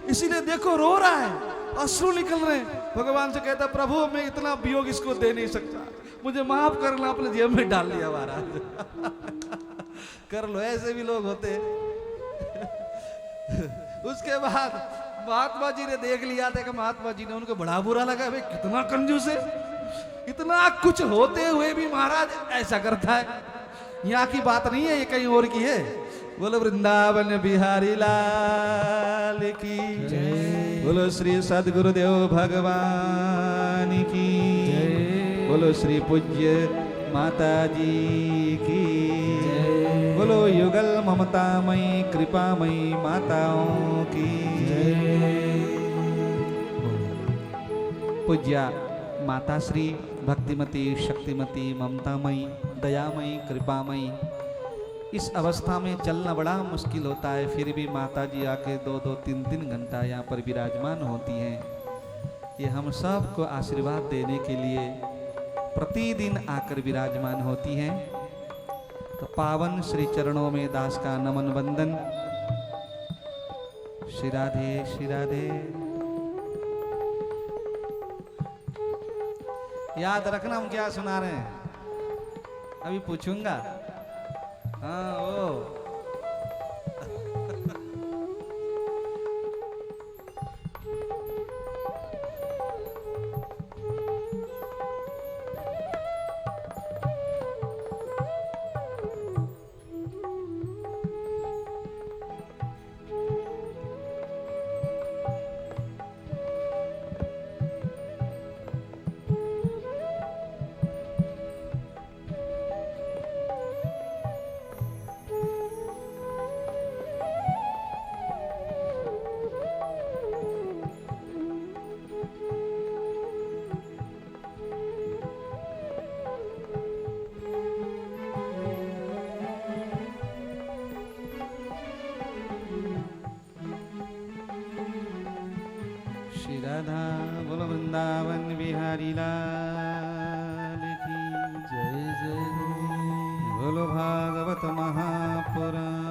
इसीलिए देखो रो रहा है, अश्रु निकल रहे हैं। भगवान से कहता प्रभु मैं इतना वियोग इसको दे नहीं सकता, मुझे माफ करना, अपने जेब में डाल लिया महाराज। कर लो, ऐसे भी लोग होते। उसके बाद महात्मा जी ने देख लिया था कि महात्मा जी ने उनको बड़ा बुरा लगा, भाई कितना कंजूस है, इतना कुछ होते हुए भी महाराज ऐसा करता है। यहाँ की बात नहीं है, ये कहीं और की है। बोलो वृंदावन बिहारी लाल की जय, बोलो श्री सद्गुरुदेव भगवान की जय, बोलो श्री पूज्य माता जी की बोलो युगल ममतामयी कृपामयी माताओं की पूज्या माता श्री भक्तिमती शक्तिमती ममतामयी दयामयी कृपामयी इस अवस्था में चलना बड़ा मुश्किल होता है, फिर भी माता जी आके 2-2 3-3 घंटा यहाँ पर विराजमान होती हैं। ये हम सब को आशीर्वाद देने के लिए प्रतिदिन आकर विराजमान होती हैं। तो पावन श्री चरणों में दास का नमन वंदन। श्री राधे श्री राधे। याद रखना हम क्या सुना रहे हैं, अभी पूछूंगा। हाँ वो श्री राधा बोलो वृंदावन बिहारी लाल की जय जय बोलो भागवत महापुराण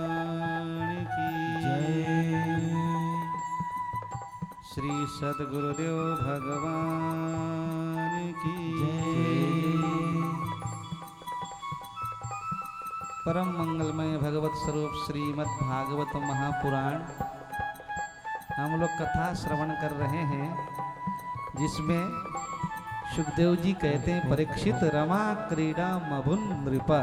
की जय श्री सद्गुरुदेव भगवान की जय परम मंगलमय भगवत स्वरूप श्रीमद् भागवत महापुराण हम लोग कथा श्रवण कर रहे हैं, जिसमें सुखदेव जी कहते हैं परीक्षित रमा क्रीड़ा मभुन नृपा।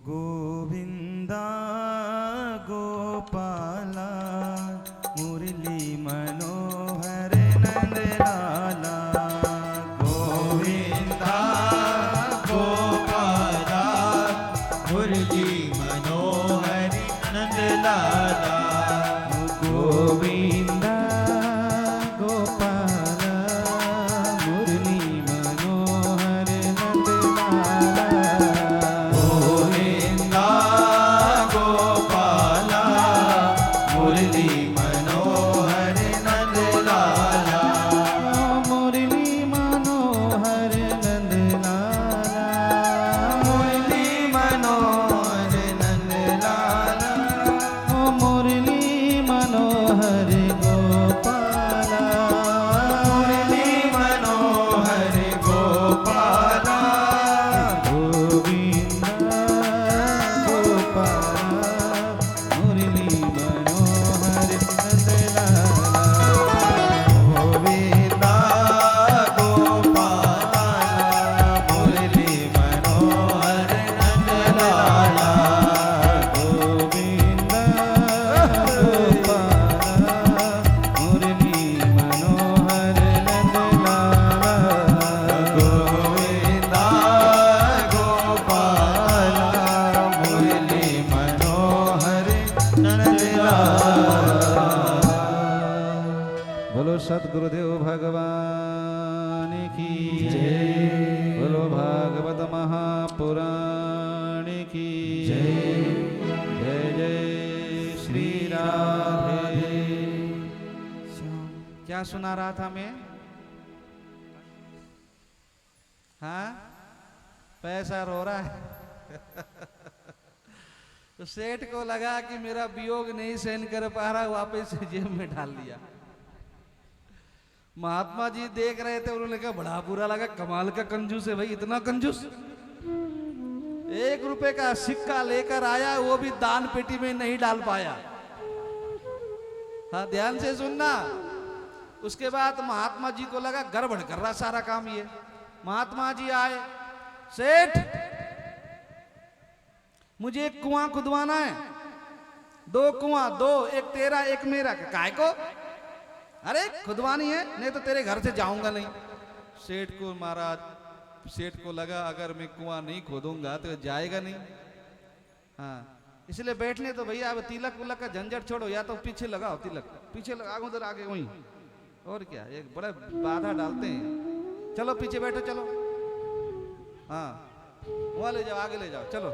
गोविंदा गोपाला मुरली मनोहर नंद लाला गोविंदा गोपाला मुरली मनोहर नंद लाला गोविंदा गोपाला मुरली मनोहर नंद लाला गोविंदा गोपाला मुरली मनोहर नंद लाला मुरली मनोहर नंद लाला मुरली मनोहर नंद लाला मुरली मनोहर गोपाला मुरली मनोहर गोपाला गोविंदा गोपाला मुरली मनोहर नंद लाला गोविंदा गोपाला मुरली मनोहर नंद लाला गोविंदा गोपाला मुरली मनोहर नंद लाला गोविंदा गोपाला मुरली मनोहर नंद लाला। बोलो सद्गुरुदेव भगवान की जय बोलो भागवत महापुराण की जय जय जय श्री राधे। क्या सुना रहा था मैं? हाँ पैसा रो रहा है तो सेठ को लगा कि मेरा वियोग नहीं सहन कर पा रहा, वापस जेब में डाल दिया। महात्मा जी देख रहे थे, उन्होंने कहा बड़ा बुरा लगा, कमाल का कंजूस है भाई, इतना कंजूस। 1 रुपए का सिक्का लेकर आया, वो भी दान पेटी में नहीं डाल पाया। हाँ ध्यान से सुनना। उसके बाद महात्मा जी को लगा गड़बड़ कर रहा सारा काम ये। महात्मा जी आए, सेठ मुझे एक कुआं खुदवाना है, 2 कुआं, 2, एक तेरा एक मेरा। काय को? अरे खुदवानी है, नहीं तो तेरे घर से जाऊंगा नहीं। सेठ को महाराज, सेठ को लगा अगर मैं कुआं नहीं खोदूंगा तो जाएगा नहीं। हाँ, इसलिए बैठने तो भैया अब तिलक उलक का झंझट छोड़ो, या तो पीछे लगाओ तिलक, पीछे लगाओ उधर आगे वहीं, और क्या एक बड़ा बाधा डालते हैं। चलो पीछे बैठो, चलो, हाँ वहां ले जाओ, आगे ले जाओ, चलो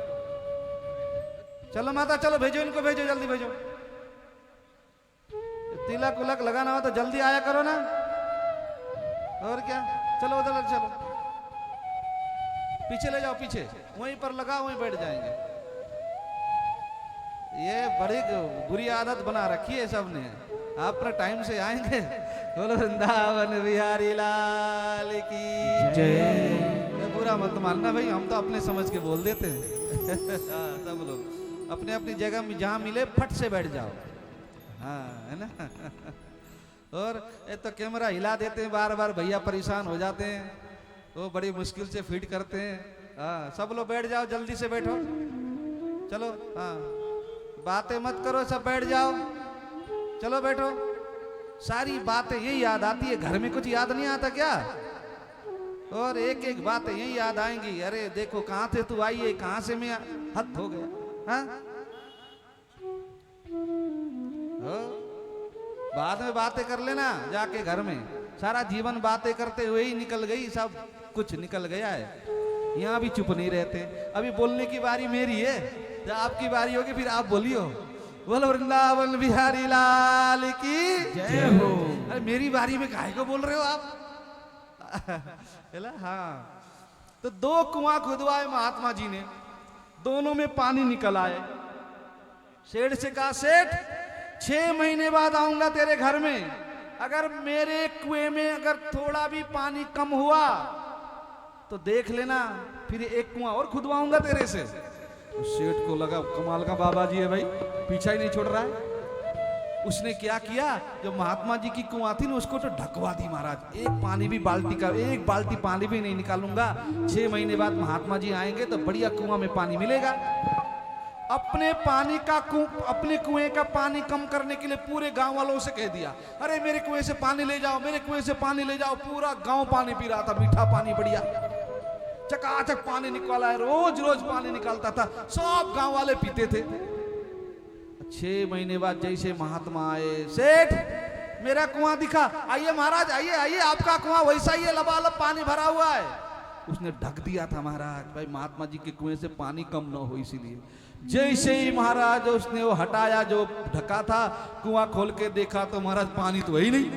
चलो माता, चलो भेजो इनको, भेजो जल्दी भेजो। तिलक उलक लगाना हो तो जल्दी आया करो ना, और क्या। चलो उधर चलो, पीछे ले जाओ, पीछे वहीं पर लगाओ, वहीं बैठ जाएंगे। ये बड़ी बुरी आदत बना रखी है सबने। आप अपने टाइम से आएंगे। बोलो वृंदावन बिहारी लाल की जय। बुरा मत मानना भाई, हम तो अपने समझ के बोल देते हैं। सब लोग अपने अपनी जगह में जहां मिले फट से बैठ जाओ, हाँ है ना। और ये तो कैमरा हिला देते हैं बार बार, भैया परेशान हो जाते हैं, वो बड़ी मुश्किल से फिट करते हैं। हाँ सब लोग बैठ जाओ, जल्दी से बैठो, चलो, हाँ बातें मत करो, सब बैठ जाओ, चलो बैठो। सारी बातें यही याद आती है, घर में कुछ याद नहीं आता क्या? और एक एक बातें यही याद आएंगी। अरे देखो कहां से तू आई है, कहां से मैं, हद हो गया। हाँ बाद में बातें कर लेना जाके घर में, सारा जीवन बातें करते हुए ही निकल गई, सब कुछ निकल गया है। यहाँ भी चुप नहीं रहते। अभी बोलने की बारी मेरी है, जब आपकी बारी होगी फिर आप बोलियो। बोलो वृंदावन बिहारी लाल की जय हो। अरे मेरी बारी में काहे को बोल रहे हो आप? हाँ, तो 2 कुआं खुदवाए महात्मा जी ने, दोनों में पानी निकल आए। सेठ से कहा, सेठ 6 महीने बाद आऊंगा तेरे घर में, अगर मेरे कुएं में अगर थोड़ा भी पानी कम हुआ तो देख लेना, फिर एक कुआं और खुदवाऊंगा तेरे से। तो सेठ को लगा कमाल का बाबा जी है भाई, पीछा ही नहीं छोड़ रहा है। उसने क्या किया, जो महात्मा जी की कुआं थी ना उसको तो ढकवा दी महाराज। एक पानी भी बाल्टी का, एक बाल्टी पानी भी नहीं निकालूंगा। 6 महीने बाद महात्मा जी आएंगे तो बढ़िया कुआं में पानी मिलेगा। अपने कुएं का पानी कम करने के लिए पूरे गांव वालों से कह दिया, अरे मेरे कुएं से पानी ले जाओ, मेरे कुएं से पानी ले जाओ। पूरा गांव पानी पी रहा था, मीठा पानी बढ़िया, चकाचक पानी निकाला है, रोज रोज पानी निकालता था, सब गांव वाले पीते थे। 6 महीने बाद जैसे महात्मा आए, सेठ मेरा कुआं दिखा। आइए महाराज, आइए आइए, आपका कुआं वैसा ही है, लबालब पानी भरा हुआ है। उसने ढक दिया था महाराज, भाई महात्मा जी के कुएं से पानी कम न हो, इसीलिए। जैसे ही महाराज उसने वो हटाया जो ढका था, कुआं खोल के देखा तो महाराज पानी तो ही नहीं,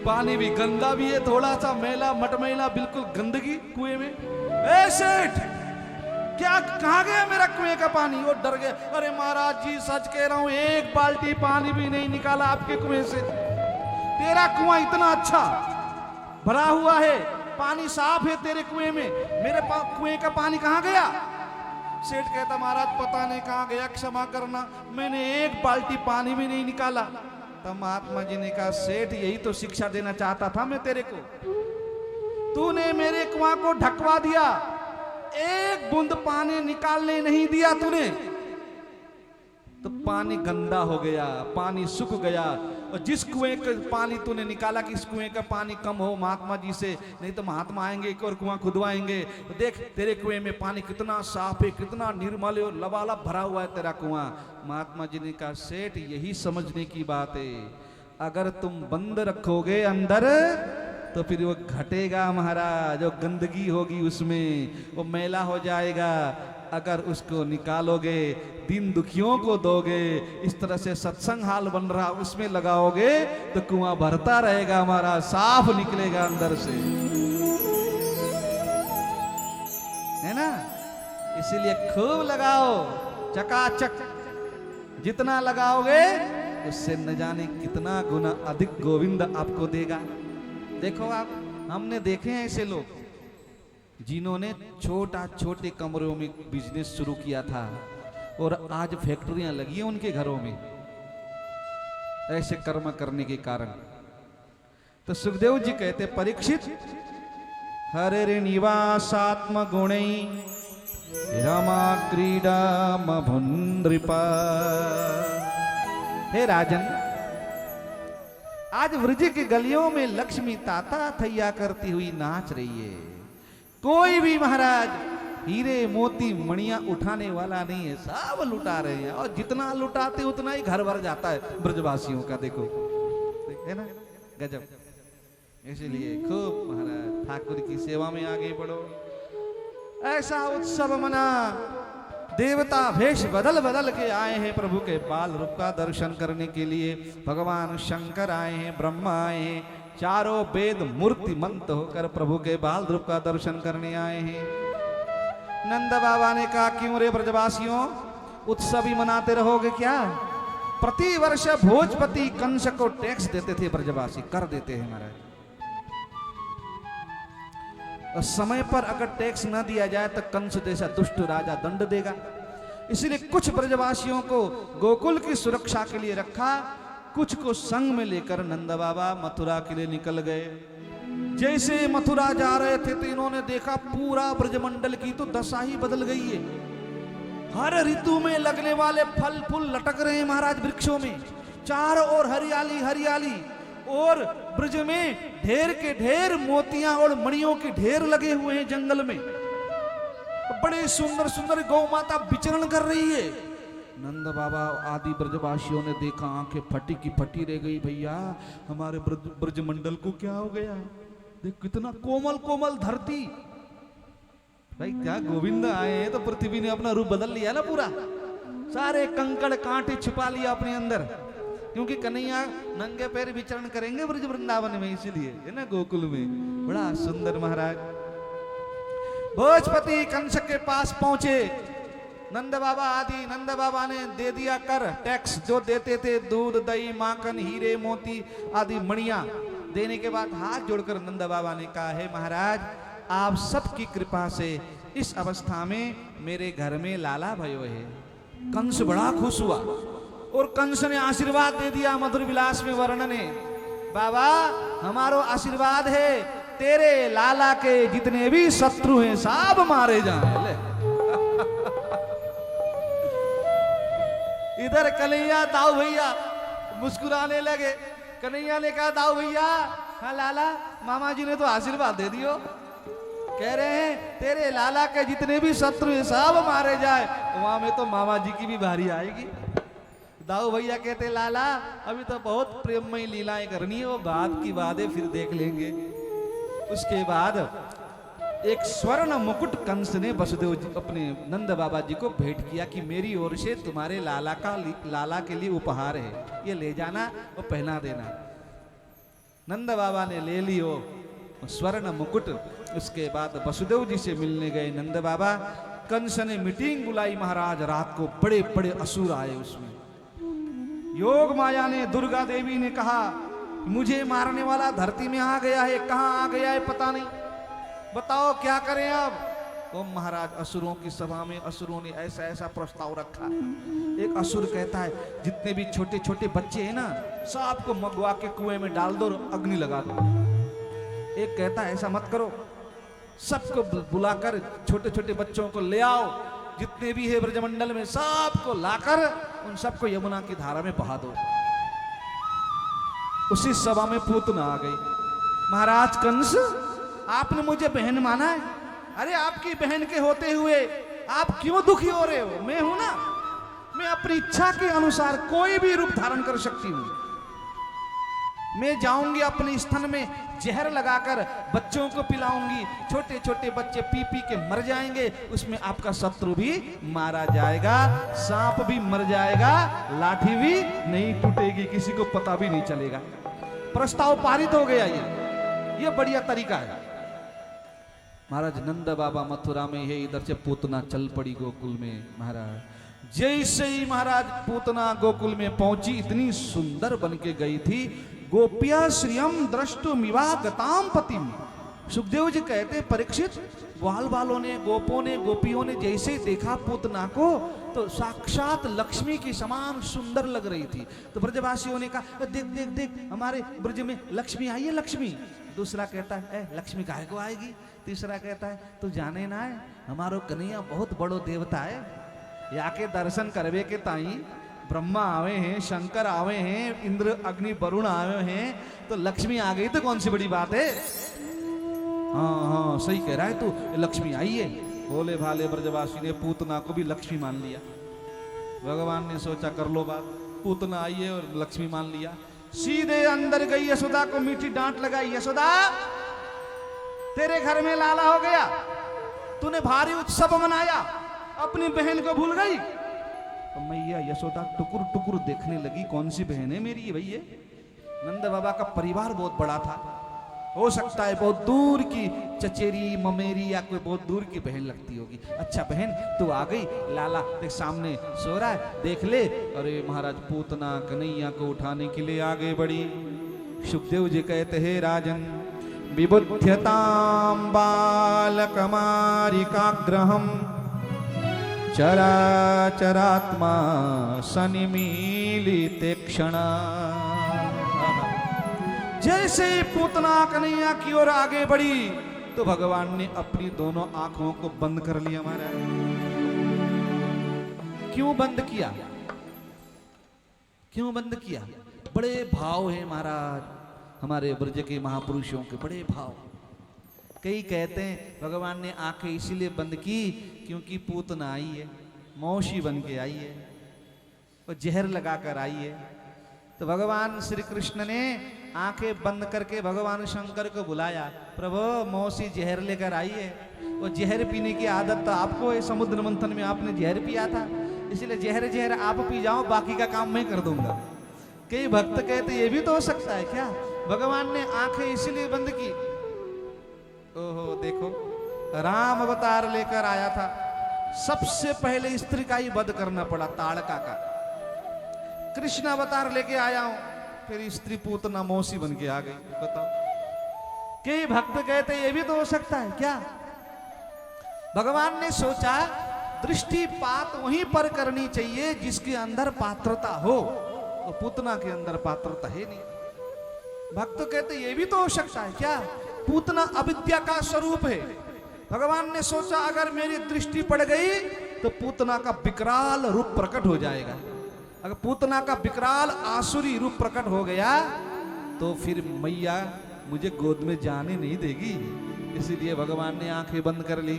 पानी भी गंदा भी है, थोड़ा सा मैला मटमैला, बिल्कुल गंदगी कुएं में। ए सेठ, क्या कहां गया मेरा कुएं का पानी? वो डर गया, अरे महाराज जी सच कह रहा हूं, एक बाल्टी पानी भी नहीं निकाला आपके कुएं से। तेरा कुआं इतना अच्छा भरा हुआ है, पानी साफ है तेरे कुएं में, मेरे कुएं का पानी कहां गया? सेठ कहता, महाराज पता नहीं कहां गया, क्षमा करना, मैंने एक बाल्टी पानी भी नहीं निकाला। तब महात्मा जी ने कहा, सेठ यही तो शिक्षा देना चाहता था मैं तेरे को, तूने मेरे कुआं को ढकवा दिया, एक बूंद पानी निकालने नहीं दिया तूने, तो पानी गंदा हो गया, पानी सूख गया। और जिस कुएं का पानी तूने निकाला कि इस कुएं का पानी कम हो महात्मा जी से, नहीं तो महात्मा आएंगे एक और कुआं खुदवाएंगे, तो देख तेरे कुएं में पानी कितना साफ है, कितना निर्मल है और लबालब भरा हुआ है तेरा कुआं। महात्मा जी ने कहा, सेठ यही समझने की बात है, अगर तुम बंद रखोगे अंदर तो फिर वो घटेगा महाराज, जो गंदगी होगी उसमें वो मैला हो जाएगा। अगर उसको निकालोगे, दिन दुखियों को दोगे, इस तरह से सत्संग हाल बन रहा उसमें लगाओगे तो कुआं भरता रहेगा हमारा, साफ निकलेगा अंदर से, है ना। इसीलिए खूब लगाओ, चकाचक, जितना लगाओगे उससे न जाने कितना गुना अधिक गोविंद आपको देगा। देखो आप, हमने देखे हैं ऐसे लोग जिन्होंने छोटे कमरों में बिजनेस शुरू किया था और आज फैक्ट्रियां लगी हैं उनके घरों में, ऐसे कर्म करने के कारण। तो सुखदेव जी कहते, परीक्षित हरे निवासात्म गुणै रमा क्रीडा मभुनृपा। हे राजन, आज व्रज के गलियों में लक्ष्मी ताता थैया करती हुई नाच रही है। कोई भी महाराज हीरे मोती मणियां उठाने वाला नहीं है, सब लुटा रहे हैं और जितना लुटाते उतना ही घर भर जाता है ब्रजवासियों का। देखो है ना, गजब। इसलिए खूब महाराज ठाकुर की सेवा में आगे बढ़ो। ऐसा उत्सव मना, देवता भेष बदल बदल के आए हैं प्रभु के बाल रूप का दर्शन करने के लिए। भगवान शंकर आए हैं, ब्रह्मा आए हैं, चारों वेद मूर्तिमंत होकर प्रभु के बाल रूप का दर्शन करने आए हैं। नंद बाबा ने कहा, क्यों रे ब्रजवासियों, उत्सव ही मनाते रहोगे क्या? प्रति वर्ष भोजपति कंस को टैक्स देते थे ब्रजवासी, कर देते हैं महाराज। और समय पर अगर टैक्स न दिया जाए तो कंस जैसा दुष्ट राजा दंड देगा। इसलिए कुछ ब्रजवासियों को गोकुल की सुरक्षा के लिए रखा, कुछ को संग में लेकर नंद बाबा मथुरा के लिए निकल गए। जैसे मथुरा जा रहे थे तो इन्होंने देखा पूरा ब्रजमंडल की तो दशा ही बदल गई है। हर ऋतु में लगने वाले फल फूल लटक रहे हैं महाराज वृक्षों में, चारों ओर हरियाली हरियाली, और ब्रज में ढेर के ढेर मोतियां और मणियों के ढेर लगे हुए हैं जंगल में। बड़े सुंदर सुंदर गौ माता विचरण कर रही है। नंद बाबा आदि ब्रजवासियों ने देखा, आंखें फटी की फटी रह गई। भैया हमारे ब्रजमंडल को क्या हो गया? देख कितना कोमल कोमल धरती। भाई क्या गोविंद आए हैं तो पृथ्वी ने अपना रूप बदल लिया ना पूरा, सारे कंकड़ कांटे छुपा लिया अपने अंदर, क्योंकि कन्हैया नंगे पैर विचरण करेंगे ब्रज वृंदावन में, इसीलिए है ना गोकुल में। बड़ा सुंदर महाराज भोजपति कंस के पास पहुंचे। नंद बाबा आदि, नंद बाबा ने दे दिया कर, टैक्स जो देते थे, दूध दही माखन हीरे मोती आदि मणियां देने के बाद हाथ जोड़कर नंद बाबा ने कहा, है महाराज आप सबकी कृपा से इस अवस्था में मेरे घर में लाला भयो है। कंस बड़ा खुश हुआ और कंस ने आशीर्वाद दे दिया मधुर विलास में वर्णन है, बाबा हमारो आशीर्वाद है तेरे लाला के जितने भी शत्रु हैं सब मारे जाए। इधर कन्हैया दाऊ भैया मुस्कुराने लगे। कन्हैया ने कहा, दाऊ भैया हाँ लाला, मामा जी ने तो आशीर्वाद दे दियो, कह रहे हैं तेरे लाला के जितने भी शत्रु हैं सब मारे जाए। वहां में तो मामा जी की भी बारी आएगी। दाऊ भैया कहते, लाला अभी तो बहुत प्रेममयी लीलाएं करनी है, वो बात की बात है फिर देख लेंगे। उसके बाद एक स्वर्ण मुकुट कंस ने वसुदेव जी अपने नंद बाबा जी को भेंट किया कि मेरी ओर से तुम्हारे लाला के लिए उपहार है, ये ले जाना और पहना देना। नंद बाबा ने ले लियो स्वर्ण मुकुट। उसके बाद वसुदेव जी से मिलने गए नंद बाबा। कंस ने मीटिंग बुलाई महाराज, रात को बड़े बड़े असुर आए उसमें। योग माया ने, दुर्गा देवी ने कहा मुझे मारने वाला धरती में आ गया है, कहां आ गया है पता नहीं, बताओ क्या करें अब। तो महाराज असुरों की सभा में असुरों ने ऐसा ऐसा प्रस्ताव रखा। एक असुर कहता है जितने भी छोटे छोटे बच्चे हैं ना सबको मगवा के कुएं में डाल दो और अग्नि लगा दो। एक कहता है ऐसा मत करो, सबको बुलाकर छोटे छोटे बच्चों को ले आओ, जितने भी है ब्रजमंडल में सबको लाकर उन सबको यमुना की धारा में बहा दो। उसी सभा में पूतना आ गई। महाराज कंस आपने मुझे बहन माना है, अरे आपकी बहन के होते हुए आप क्यों दुखी हो रहे हो? मैं हूं ना, मैं अपनी इच्छा के अनुसार कोई भी रूप धारण कर सकती हूं। मैं जाऊंगी अपने स्तन में जहर लगाकर बच्चों को पिलाऊंगी, छोटे छोटे बच्चे पी पी के मर जाएंगे, उसमें आपका शत्रु भी मारा जाएगा, सांप भी मर जाएगा, लाठी भी नहीं टूटेगी, किसी को पता भी नहीं चलेगा। प्रस्ताव पारित हो गया। ये बढ़िया तरीका है। महाराज नंद बाबा मथुरा में है, इधर से पूतना चल पड़ी गोकुल में। महाराज जैसे ही महाराज पूतना गोकुल में पहुंची, इतनी सुंदर बन के गई थी। गोपिया श्रियम द्रष्टुमिवा गताम पतिम, सुखदेव जी कहते परीक्षित, ग्वाल बालों ने, गोपों ने, गोपियों ने जैसे ही देखा पूतना को तो साक्षात लक्ष्मी की समान सुंदर लग रही थी। तो ब्रजवासियों ने कहा देख देख देख हमारे ब्रज में लक्ष्मी आई है लक्ष्मी। दूसरा कहता है लक्ष्मी काहे को आएगी। तीसरा कहता है तू जाने ना है हमारो कन्हैया बहुत बड़ो देवता है, याके दर्शन करवे के ताई ब्रह्मा आवे हैं, शंकर आवे हैं, इंद्र अग्नि वरुण आवे हैं, तो लक्ष्मी आ गई तो कौन सी बड़ी बात है। हाँ हाँ सही कह रहा है तू, लक्ष्मी आई है। भोले भाले ब्रजवासी ने पूतना को भी लक्ष्मी मान लिया। भगवान ने सोचा कर लो बात, पूतना आई है और लक्ष्मी मान लिया। सीधे अंदर गई, यशोदा को मीठी डांट लगाई। यशोदा तेरे घर में लाला हो गया, तूने भारी उत्सव मनाया, अपनी बहन को भूल गई। तो मैया यशोदा टुकुर टुकुर देखने लगी, कौन सी बहन है मेरी भैया। नंद बाबा का परिवार बहुत बड़ा था, हो सकता है बहुत दूर की चचेरी ममेरी या कोई बहुत दूर की बहन लगती होगी। अच्छा बहन तू आ गई, लाला देख सामने सो रहा है, देख ले। अरे महाराज पूतना कन्हैया को उठाने के लिए आगे बढ़ी। सुखदेव जी कहते हैं राजन विबुध्यतां बालकमारिकाग्रहम् चराचरात्मा सनिमीलिते क्षणा। जैसे पूतना कन्हैया की ओर आगे बढ़ी तो भगवान ने अपनी दोनों आंखों को बंद कर लिया। महाराज क्यों बंद किया, क्यों बंद किया? बड़े भाव है महाराज हमारे ब्रज के महापुरुषों के, बड़े भाव। कई कहते हैं भगवान ने आंखें इसीलिए बंद की क्योंकि पूतना आई है, मौसी बन के आई है, वो जहर लगाकर आई है। तो भगवान श्री कृष्ण ने आंखें बंद करके भगवान शंकर को बुलाया, प्रभु मौसी जहर लेकर आई है। वो जहर पीने की आदत तो आपको है, समुद्र मंथन में आपने जहर पिया था, इसलिए जहर जहर आप पी जाओ, बाकी का काम मैं कर दूंगा। कई भक्त कहते ये भी तो हो सकता है क्या, भगवान ने आंखें इसलिए बंद की। ओहो देखो राम अवतार लेकर आया था, सबसे पहले स्त्री का ही वध करना पड़ा, ताड़का का। कृष्ण अवतार लेके आया हूं, फिर स्त्री पूतना मौसी बन के आ गई। बताओ कई भक्त कहते ये भी तो हो सकता है क्या। भगवान ने सोचा दृष्टिपात वहीं पर करनी चाहिए जिसके अंदर पात्रता हो, तो पूतना के अंदर पात्रता है नहीं। भक्त कहते ये भी तो हो सकता है क्या, पूतना अविद्या का स्वरूप है। भगवान ने सोचा अगर मेरी दृष्टि पड़ गई तो पूतना का विकराल रूप प्रकट हो जाएगा। अगर पूतना का विकराल आसुरी रूप प्रकट हो गया तो फिर मैया मुझे गोद में जाने नहीं देगी, इसीलिए भगवान ने आंखें बंद कर ली।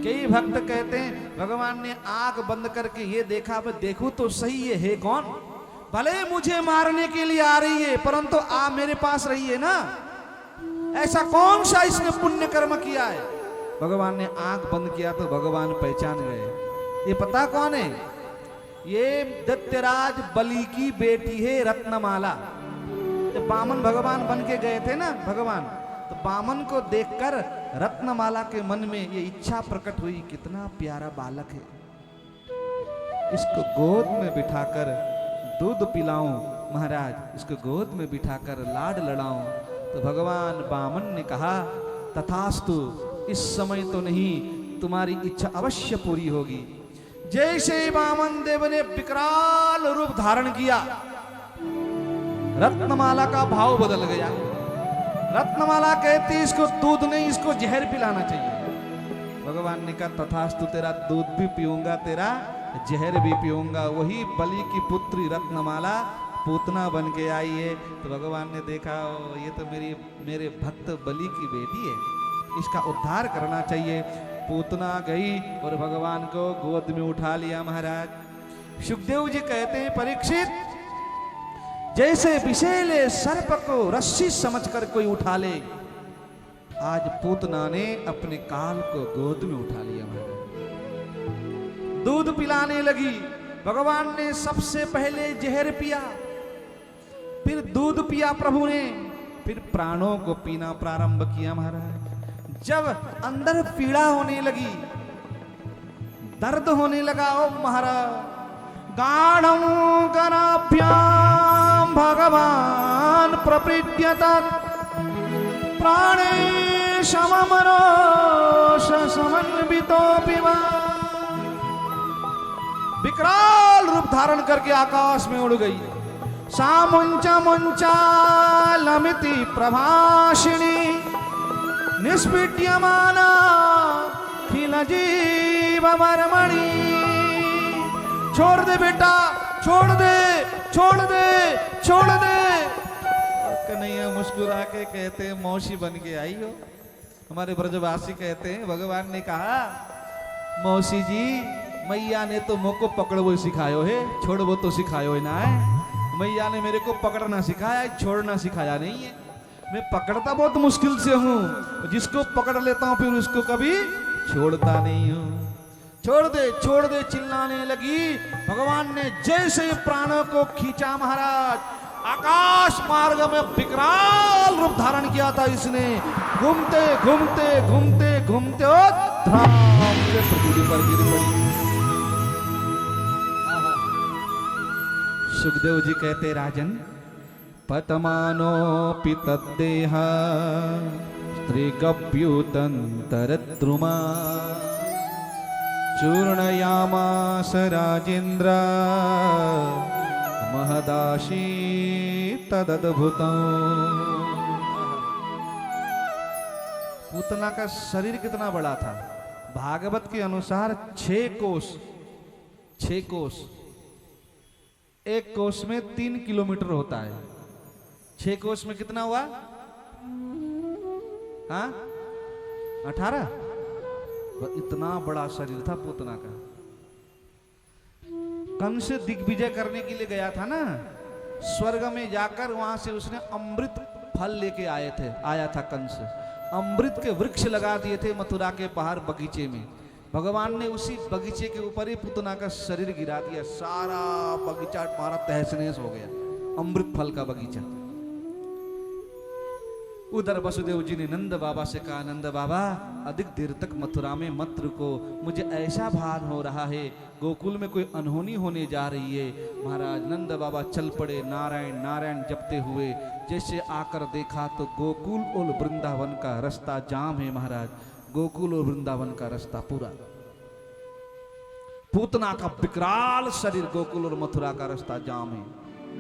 कई भक्त कहते हैं भगवान ने आंख बंद करके ये देखा, मैं देखूं तो सही ये है कौन, भले मुझे मारने के लिए आ रही है परंतु आ मेरे पास रही है ना, ऐसा कौन सा इसने पुण्य कर्म किया है। भगवान ने आंख बंद किया तो भगवान पहचान गए, ये पता कौन है, ये दैत्यराज बलि की बेटी है रत्नमाला। जब बामन भगवान बन के गए थे ना भगवान, तो बामन को देखकर रत्नमाला के मन में ये इच्छा प्रकट हुई, कितना प्यारा बालक है, इसको गोद में बिठाकर दूध पिलाऊं महाराज, इसको गोद में बिठाकर लाड लड़ाऊं। तो भगवान बामन ने कहा तथास्तु, इस समय तो नहीं, तुम्हारी इच्छा अवश्य पूरी होगी। जैसे बामन देव ने विकराल रूप धारण किया, रत्नमाला का भाव बदल गया। रत्नमाला कहती इसको दूध नहीं, इसको जहर पिलाना चाहिए। भगवान ने कहा तथास्तु, तेरा दूध भी पीऊंगा, तेरा जहर भी पीऊंगा। वही बलि की पुत्री रत्नमाला पूतना बन के आई है। तो भगवान ने देखा ये तो मेरे भक्त बलि की बेटी है, इसका उद्धार करना चाहिए। पूतना गई और भगवान को गोद में उठा लिया। महाराज सुखदेव जी कहते हैं परीक्षित, जैसे विषैले सर्प को रस्सी समझकर कोई उठा ले, आज पूतना ने अपने काल को गोद में उठा लिया। महाराज दूध पिलाने लगी। भगवान ने सबसे पहले जहर पिया, फिर दूध पिया प्रभु ने, फिर प्राणों को पीना प्रारंभ किया। महाराज जब अंदर पीड़ा होने लगी, दर्द होने लगा, ओ महाराज गाढ़ं कराभ्याम भगवान प्रपीड्यत प्राणे सममरोष समन्वितोऽपि वा। विकराल रूप धारण करके आकाश में उड़ गई। सा मुंचा मुंचालमिति प्रभाषिणी निष्पीड्यमाना खिल जीव मर्मणि। छोड़ दे बेटा, छोड़ दे, छोड़ दे, छोड़ दे। कन्हैया मुस्कुरा के कहते हैं मौसी बन के आई हो। हमारे ब्रजवासी कहते हैं भगवान ने कहा मौसी जी मैया ने तो मुझको पकड़ो सिखायो है, छोड़ो तो सिखायो ना है। मैया ने मेरे को पकड़ना सिखाया, छोड़ना सिखाया नहीं है। मैं पकड़ता बहुत मुश्किल से हूँ, जिसको पकड़ लेता हूँ फिर उसको कभी छोड़ता नहीं हूँ। छोड़ दे चिल्लाने लगी। भगवान ने जैसे प्राणों को खींचा महाराज, आकाश मार्ग में विकराल रूप धारण किया था इसने। घूमते घूमते घूमते घूमते धाम से पृथ्वी पर गिर पड़ी। सुखदेव जी कहते राजन पतमानोऽपि तद्देह स्त्रीगभ्युतन्तरद्रुमा चूर्णयामास राजेन्द्र महदाशी तदद्भुतं। पूतना का शरीर कितना बड़ा था? भागवत के अनुसार 6 कोस। एक कोस में 3 किलोमीटर होता है। 6 कोस में कितना हुआ? हाँ 18। इतना बड़ा शरीर था पूतना का। कंस दिग्विजय करने के लिए गया था ना, स्वर्ग में जाकर वहां से उसने अमृत फल लेके आया था कंस। अमृत के वृक्ष लगा दिए थे मथुरा के बाहर बगीचे में। भगवान ने उसी बगीचे के ऊपर ही पूतना का शरीर गिरा दिया। सारा बगीचा हमारा तहस नहस हो गया, अमृत फल का बगीचा। उधर वसुदेव जी ने नंद बाबा से कहा नंद बाबा अधिक देर तक मथुरा में मत रुको, मुझे ऐसा भान हो रहा है गोकुल में कोई अनहोनी होने जा रही है। महाराज नंद बाबा चल पड़े, नारायण नारायण जपते हुए। जैसे आकर देखा तो गोकुल और वृंदावन का रास्ता जाम है महाराज। गोकुल और वृंदावन का रास्ता पूरा। पूतना का विकराल शरीर, गोकुल और मथुरा का रास्ता जाम है,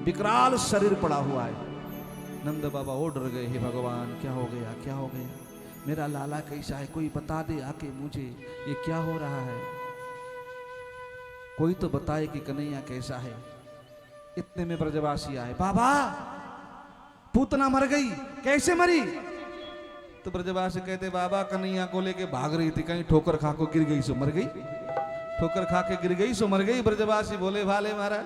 विकराल शरीर पड़ा हुआ है। नंद बाबा वो डर गए, हे भगवान क्या हो गया, क्या हो गया, मेरा लाला कैसा है, कोई बता दे आके मुझे, ये क्या हो रहा है, कोई तो बताए कि कन्हैया कैसा है। इतने में ब्रजवासी आए, बाबा पूतना मर गई, कैसे मरी? तो ब्रजवासी कहते बाबा कन्हैया को लेके भाग रही थी, कहीं ठोकर खा को गिर गई सो मर गई, ठोकर खा के गिर गई सो मर गई। ब्रजवासी बोले भाले महाराज